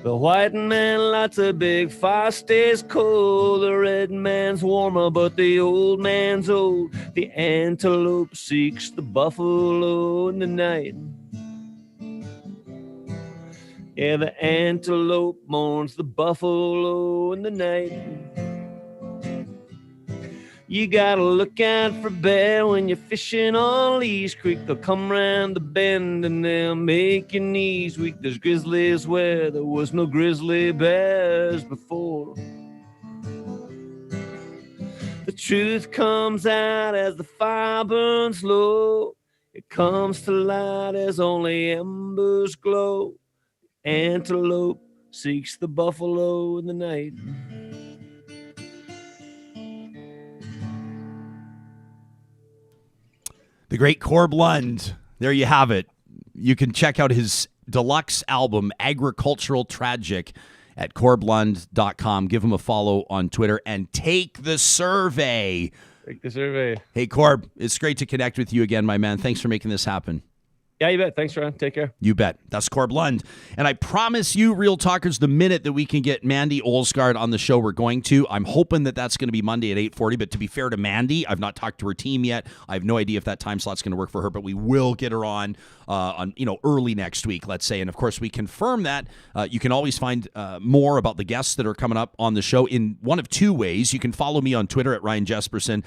The white man lights a big fire, stays cold. The red man's warmer, but the old man's old. The antelope seeks the buffalo in the night. Yeah, the antelope mourns the buffalo in the night. You gotta look out for bear when you're fishing on Lee's Creek. They'll come round the bend and they'll make your knees weak. There's grizzlies where there was no grizzly bears before. The truth comes out as the fire burns low. It comes to light as only embers glow. Antelope seeks the buffalo in the night. The great Corb Lund. There you have it. You can check out his deluxe album, Agricultural Tragic, at corblund.com. Give him a follow on Twitter and take the survey. Take the survey. Hey, Corb, it's great to connect with you again, my man. Thanks for making this happen. Yeah, you bet. Thanks, Ron. Take care. You bet. That's Corb Lund. And I promise you, Real Talkers, the minute that we can get Mandy Olsgaard on the show, we're going to. I'm hoping that that's going to be Monday at 8:40. But to be fair to Mandy, I've not talked to her team yet. I have no idea if that time slot's going to work for her. But we will get her on early next week, let's say. And, of course, we confirm that. You can always find more about the guests that are coming up on the show in one of two ways. You can follow me on Twitter at Ryan Jesperson.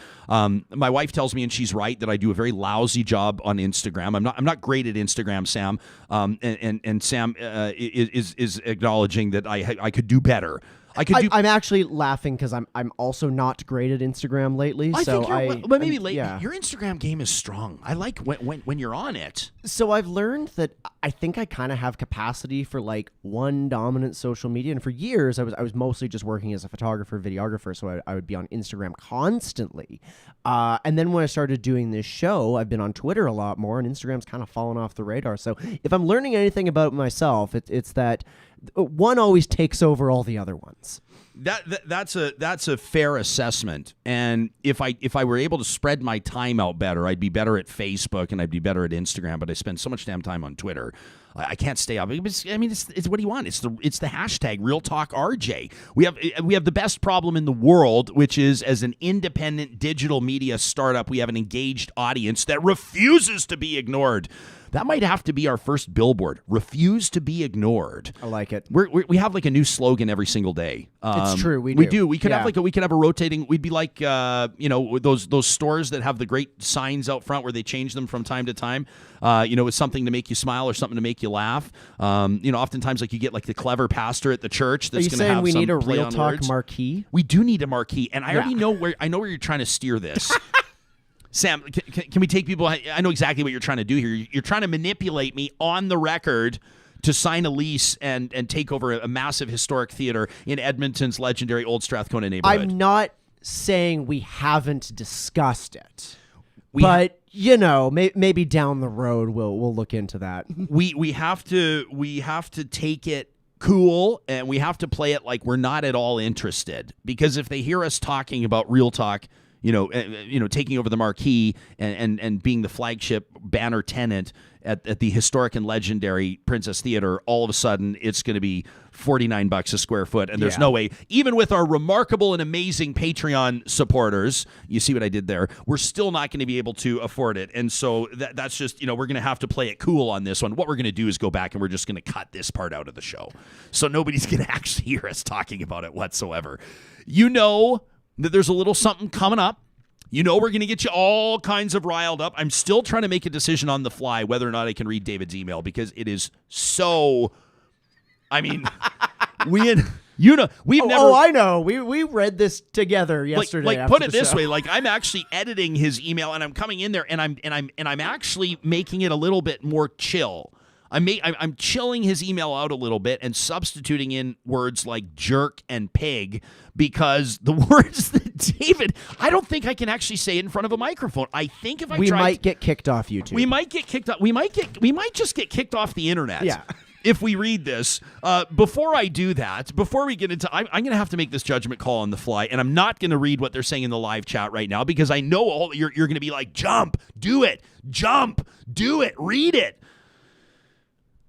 My wife tells me, and she's right, that I do a very lousy job on Instagram. I'm not great at Instagram, Sam, and Sam is acknowledging that I could do better. I'm actually laughing because I'm also not great at Instagram lately. But maybe lately yeah. Your Instagram game is strong. I like when you're on it. So I've learned that I think I kind of have capacity for like one dominant social media, and for years I was mostly just working as a photographer, videographer, so I would be on Instagram constantly. And then when I started doing this show, I've been on Twitter a lot more, and Instagram's kind of fallen off the radar. So if I'm learning anything about myself, it's that one always takes over all the other ones. That's a fair assessment. And if I were able to spread my time out better, I'd be better at Facebook and I'd be better at Instagram. But I spend so much damn time on Twitter, I can't stay up. It's what do you want? It's the hashtag Real Talk RJ. We have the best problem in the world, which is as an independent digital media startup, we have an engaged audience that refuses to be ignored. That might have to be our first billboard. Refuse to be ignored. I like it. We have like a new slogan every single day. It's true. We do. We could have a rotating. We'd be like those stores that have the great signs out front where they change them from time to time. With something to make you smile or something to make you laugh. Oftentimes like you get like the clever pastor at the church that's going to have some we need a play Real on Talk words. marquee? We do need a marquee, and I already know where you're trying to steer this. Sam, can we take people? I know exactly what you're trying to do here. You're trying to manipulate me on the record to sign a lease and take over a massive historic theater in Edmonton's legendary Old Strathcona neighborhood. I'm not saying we haven't discussed it, but maybe down the road we'll look into that. We have to take it cool, and we have to play it like we're not at all interested, because if they hear us talking about Real Talk, taking over the marquee and being the flagship banner tenant at the historic and legendary Princess Theater, all of a sudden it's going to be $49 a square foot, and there's no way, even with our remarkable and amazing Patreon supporters, you see what I did there, we're still not going to be able to afford it. And so that's just, we're going to have to play it cool on this one. What we're going to do is go back and we're just going to cut this part out of the show, so nobody's going to actually hear us talking about it whatsoever. That there's a little something coming up. We're going to get you all kinds of riled up. I'm still trying to make a decision on the fly whether or not I can read David's email, because it is so... we've never... Oh, I know. We read this together yesterday. Like put it this way, like I'm actually editing his email and I'm coming in there and I'm actually making it a little bit more chill. I'm chilling his email out a little bit and substituting in words like jerk and pig, because the words that David, I don't think I can actually say it in front of a microphone. I think if we might get kicked off YouTube. We might get kicked off. We might just get kicked off the internet. Yeah. If we read this, before I do that, before we get into, I'm going to have to make this judgment call on the fly, and I'm not going to read what they're saying in the live chat right now, because I know you're going to be like, jump, do it, jump, do it, read it.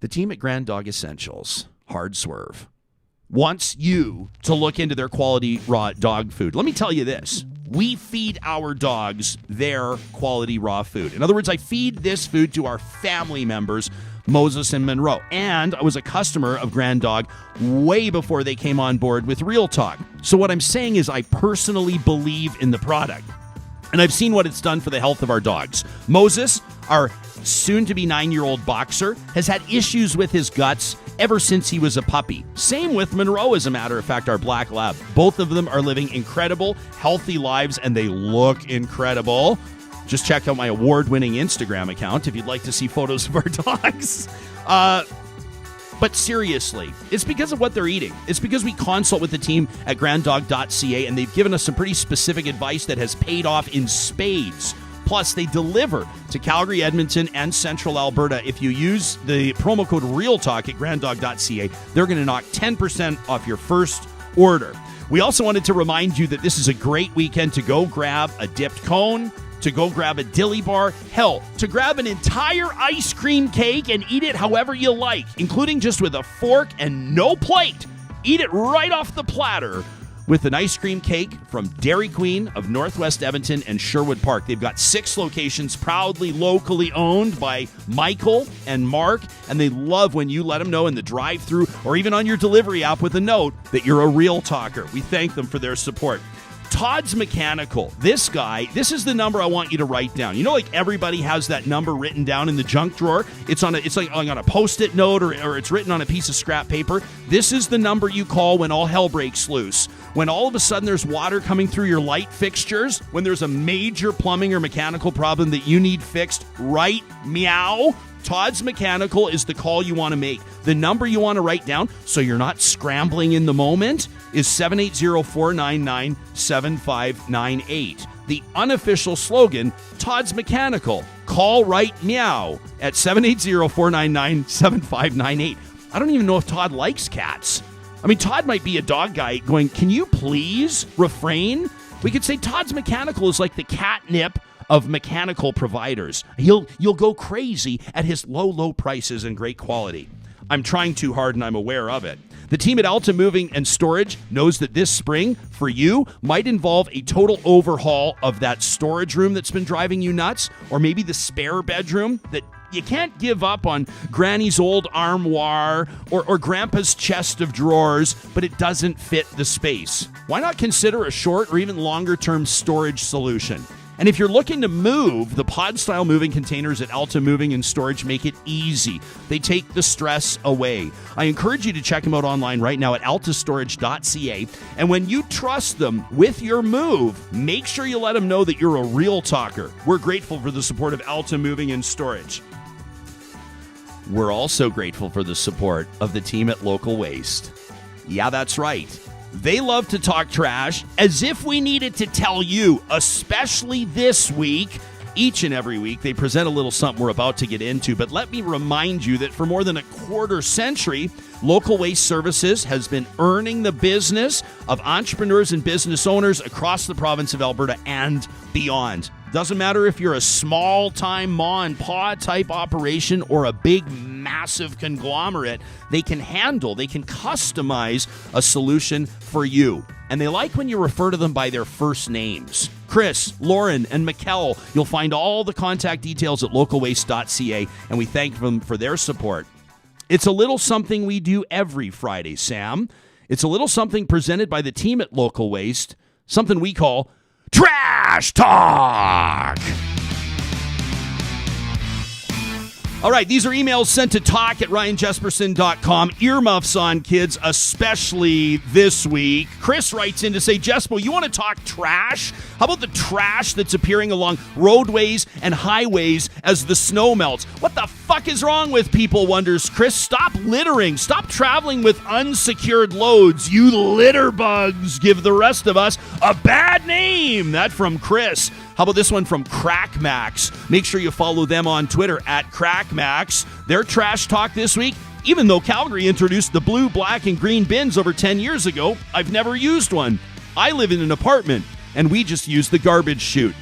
The team at Grand Dog Essentials, Hard Swerve, wants you to look into their quality raw dog food. Let me tell you this. We feed our dogs their quality raw food. In other words, I feed this food to our family members, Moses and Monroe. And I was a customer of Grand Dog way before they came on board with Real Talk. So what I'm saying is I personally believe in the product. And I've seen what it's done for the health of our dogs. Moses, our soon-to-be 9-year-old boxer, has had issues with his guts ever since he was a puppy. Same with Monroe, as a matter of fact, our black lab. Both of them are living incredible, healthy lives, and they look incredible. Just check out my award-winning Instagram account if you'd like to see photos of our dogs. But seriously, it's because of what they're eating. It's because we consult with the team at granddog.ca, and they've given us some pretty specific advice that has paid off in spades. Plus, they deliver to Calgary, Edmonton, and Central Alberta. If you use the promo code REALTALK at granddog.ca, they're going to knock 10% off your first order. We also wanted to remind you that this is a great weekend to go grab a dipped cone, to go grab a dilly bar, hell, to grab an entire ice cream cake and eat it however you like, including just with a fork and no plate. Eat it right off the platter with an ice cream cake from Dairy Queen of Northwest Edmonton and Sherwood Park. They've got 6 locations, proudly locally owned by Michael and Mark, and they love when you let them know in the drive-thru or even on your delivery app with a note that you're a real talker. We thank them for their support. Todd's Mechanical. This is the number I want you to write down. You know, like everybody has that number written down in the junk drawer. It's like on a Post-it note or it's written on a piece of scrap paper. This is the number you call when all hell breaks loose. When all of a sudden there's water coming through your light fixtures, when there's a major plumbing or mechanical problem that you need fixed right meow, Todd's Mechanical is the call you want to make. The number you want to write down so you're not scrambling in the moment is 780-499-7598. The unofficial slogan, Todd's Mechanical. Call right meow at 780-499-7598. I don't even know if Todd likes cats. I mean, Todd might be a dog guy going, can you please refrain? We could say Todd's Mechanical is like the catnip of mechanical providers. You'll go crazy at his low prices and great quality. I'm trying too hard and I'm aware of it. The team at Alta Moving and Storage knows that this spring, for you, might involve a total overhaul of that storage room that's been driving you nuts, or maybe the spare bedroom that you can't give up on Granny's old armoire or Grandpa's chest of drawers, but it doesn't fit the space. Why not consider a short or even longer-term storage solution? And if you're looking to move, the pod-style moving containers at Alta Moving and Storage make it easy. They take the stress away. I encourage you to check them out online right now at altastorage.ca. And when you trust them with your move, make sure you let them know that you're a real talker. We're grateful for the support of Alta Moving and Storage. We're also grateful for the support of the team at Local Waste. Yeah, that's right. They love to talk trash as if we needed to tell you, especially this week. Each and every week, they present a little something we're about to get into. But let me remind you that for more than a quarter century, Local Waste Services has been earning the business of entrepreneurs and business owners across the province of Alberta and beyond. Doesn't matter if you're a small-time ma and pa type operation or a big, massive conglomerate, they can customize a solution for you. And they like when you refer to them by their first names. Chris, Lauren, and Mikkel. You'll find all the contact details at localwaste.ca, and we thank them for their support. It's a little something we do every Friday, Sam. It's a little something presented by the team at Local Waste, something we call Trash Talk. All right, these are emails sent to talk@ryanjesperson.com. Earmuffs on, kids, especially this week. Chris writes in to say, Jespo, you want to talk trash? How about the trash that's appearing along roadways and highways as the snow melts? What the fuck is wrong with people, wonders Chris. Stop littering. Stop traveling with unsecured loads. You litter bugs give the rest of us a bad name. That from Chris. How about this one from Crack Max? Make sure you follow them on Twitter at Crack Max. Their trash talk this week, even though Calgary introduced the blue, black, and green bins over 10 years ago, I've never used one. I live in an apartment, and we just use the garbage chute.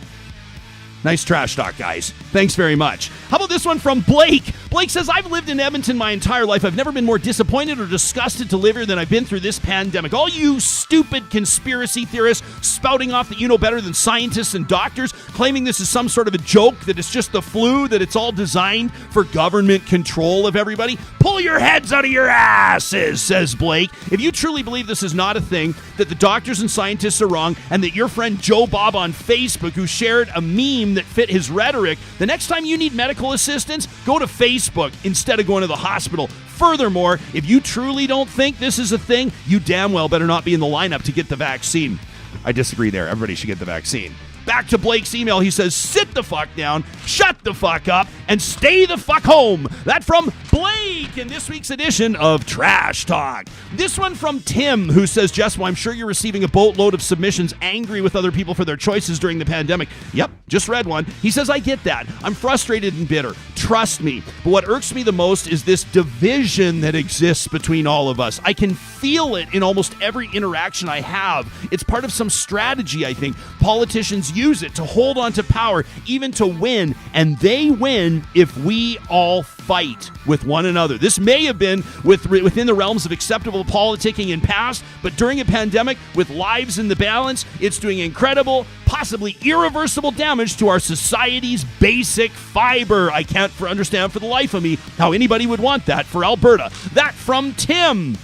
Nice trash talk, guys. Thanks very much. How about this one from Blake? Blake says, I've lived in Edmonton my entire life. I've never been more disappointed or disgusted to live here than I've been through this pandemic. All you stupid conspiracy theorists spouting off that you know better than scientists and doctors, claiming this is some sort of a joke, that it's just the flu, that it's all designed for government control of everybody. Pull your heads out of your asses, says Blake. If you truly believe this is not a thing, that the doctors and scientists are wrong, and that your friend Joe Bob on Facebook, who shared a meme that fit his rhetoric, the next time you need medical assistance, go to Facebook instead of going to the hospital. Furthermore, if you truly don't think this is a thing, you damn well better not be in the lineup to get the vaccine. I disagree there. Everybody should get the vaccine. Back to Blake's email. He says, sit the fuck down, shut the fuck up, and stay the fuck home. That from Blake in this week's edition of Trash Talk. This one from Tim, who says, Jess, well, I'm sure you're receiving a boatload of submissions angry with other people for their choices during the pandemic. Yep, just read one. He says, I get that. I'm frustrated and bitter. Trust me. But what irks me the most is this division that exists between all of us. I can feel it in almost every interaction I have. It's part of some strategy, I think. Politicians use it to hold on to power, even to win, and they win if we all fight with one another. This may have been within the realms of acceptable politicking in past, but during a pandemic with lives in the balance, it's doing incredible, possibly irreversible damage to our society's basic fiber. I can't understand for the life of me how anybody would want that for Alberta. That from Tim.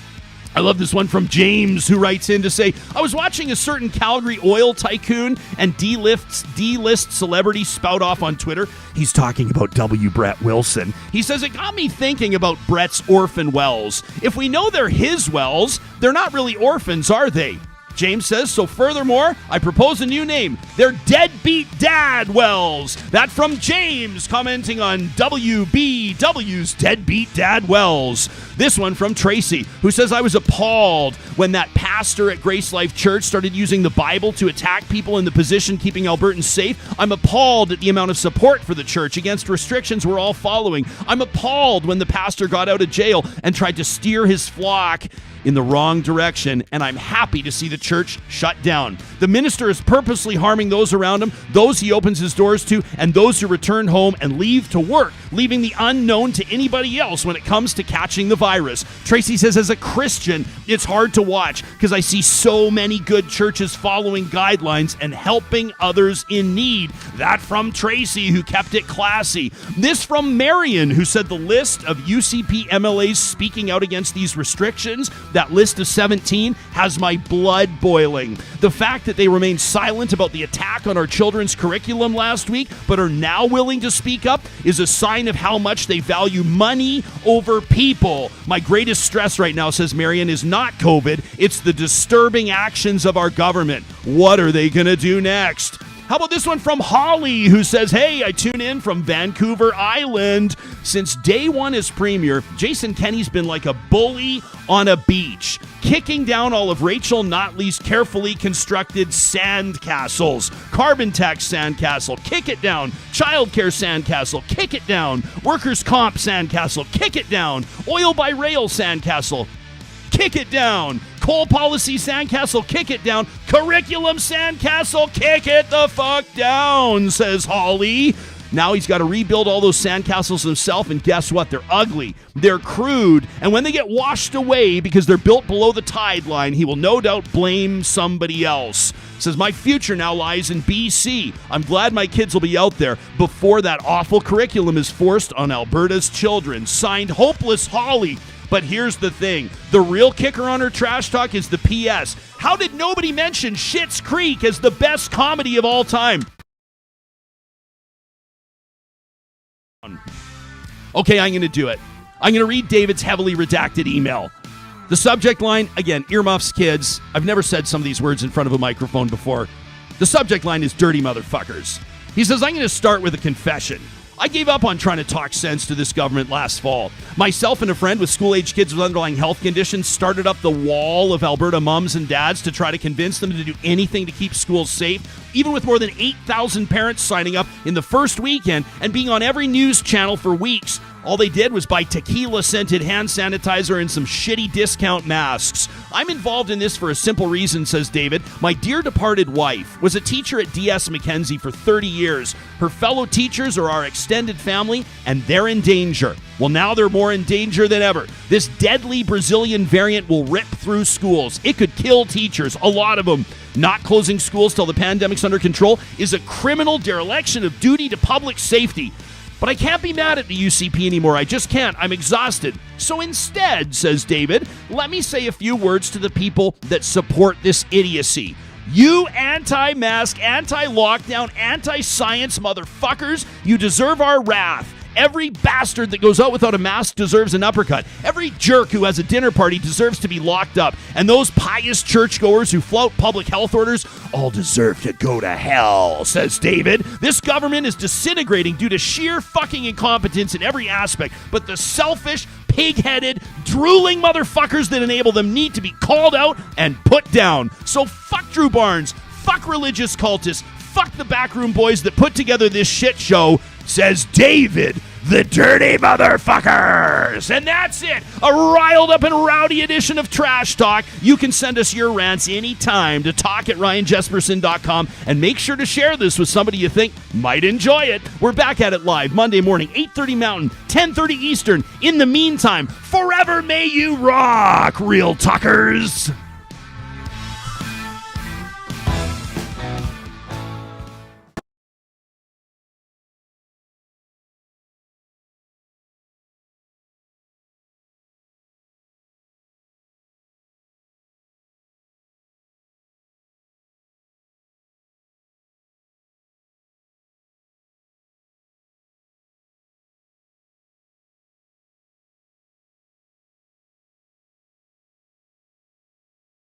I love this one from James, who writes in to say, I was watching a certain Calgary oil tycoon and D-list celebrity spout off on Twitter. He's talking about W. Brett Wilson. He says, it got me thinking about Brett's orphan wells. If we know they're his wells, they're not really orphans, are they? James says, so furthermore, I propose a new name. They're Deadbeat Dad Wells. That from James, commenting on WBW's Deadbeat Dad Wells. This one from Tracy, who says, I was appalled when that pastor at Grace Life Church started using the Bible to attack people in the position keeping Albertans safe. I'm appalled at the amount of support for the church against restrictions we're all following. I'm appalled when the pastor got out of jail and tried to steer his flock in the wrong direction, and I'm happy to see the church shut down. The minister is purposely harming those around him, those he opens his doors to, and those who return home and leave to work, leaving the unknown to anybody else when it comes to catching the virus. Tracy says, as a Christian, it's hard to watch because I see so many good churches following guidelines and helping others in need. That from Tracy, who kept it classy. This from Marion, who said the list of UCP MLAs speaking out against these restrictions, that list of 17, has my blood boiling. The fact that they remained silent about the attack on our children's curriculum last week, but are now willing to speak up, is a sign of how much they value money over people. My greatest stress right now, says Marion, is not COVID. It's the disturbing actions of our government. What are they going to do next? How about this one from Holly, who says, hey, I tune in from Vancouver Island. Since day one as premier, Jason Kenney's been like a bully on a beach, kicking down all of Rachel Notley's carefully constructed sandcastles. Carbon tax sandcastle, kick it down. Childcare sandcastle, kick it down. Workers' comp sandcastle, kick it down. Oil by rail sandcastle, kick it down. Coal policy sandcastle, kick it down. Curriculum sandcastle, kick it the fuck down, says Holly. Now he's got to rebuild all those sandcastles himself, and guess what? They're ugly, they're crude, and when they get washed away because they're built below the tide line, he will no doubt blame somebody else. Says, my future now lies in BC. I'm glad my kids will be out there before that awful curriculum is forced on Alberta's children. Signed, Hopeless Holly. But here's the thing. The real kicker on her trash talk is the PS. How did nobody mention Schitt's Creek as the best comedy of all time? Okay, I'm going to do it. I'm going to read David's heavily redacted email. The subject line, again, earmuffs, kids. I've never said some of these words in front of a microphone before. The subject line is dirty motherfuckers. He says, I'm going to start with a confession. I gave up on trying to talk sense to this government last fall. Myself and a friend with school-age kids with underlying health conditions started up the wall of Alberta mums and dads to try to convince them to do anything to keep schools safe, even with more than 8,000 parents signing up in the first weekend and being on every news channel for weeks. All they did was buy tequila-scented hand sanitizer and some shitty discount masks. I'm involved in this for a simple reason, says David. My dear departed wife was a teacher at DS Mackenzie for 30 years. Her fellow teachers are our extended family, and they're in danger. Well, now they're more in danger than ever. This deadly Brazilian variant will rip through schools. It could kill teachers, a lot of them. Not closing schools till the pandemic's under control is a criminal dereliction of duty to public safety. But I can't be mad at the UCP anymore. I just can't. I'm exhausted. So instead, says David, let me say a few words to the people that support this idiocy. You anti-mask, anti-lockdown, anti-science motherfuckers, you deserve our wrath. Every bastard that goes out without a mask deserves an uppercut. Every jerk who has a dinner party deserves to be locked up. And those pious churchgoers who flout public health orders all deserve to go to hell, says David. This government is disintegrating due to sheer fucking incompetence in every aspect. But the selfish, pig-headed, drooling motherfuckers that enable them need to be called out and put down. So fuck Drew Barnes. Fuck religious cultists. Fuck the backroom boys that put together this shit show, says David, the dirty motherfuckers. And that's it. A riled up and rowdy edition of Trash Talk. You can send us your rants anytime to talk@ryanjesperson.com, and make sure to share this with somebody you think might enjoy it. We're back at it live Monday morning, 8:30 Mountain, 10:30 Eastern. In the meantime, forever may you rock, Real Talkers.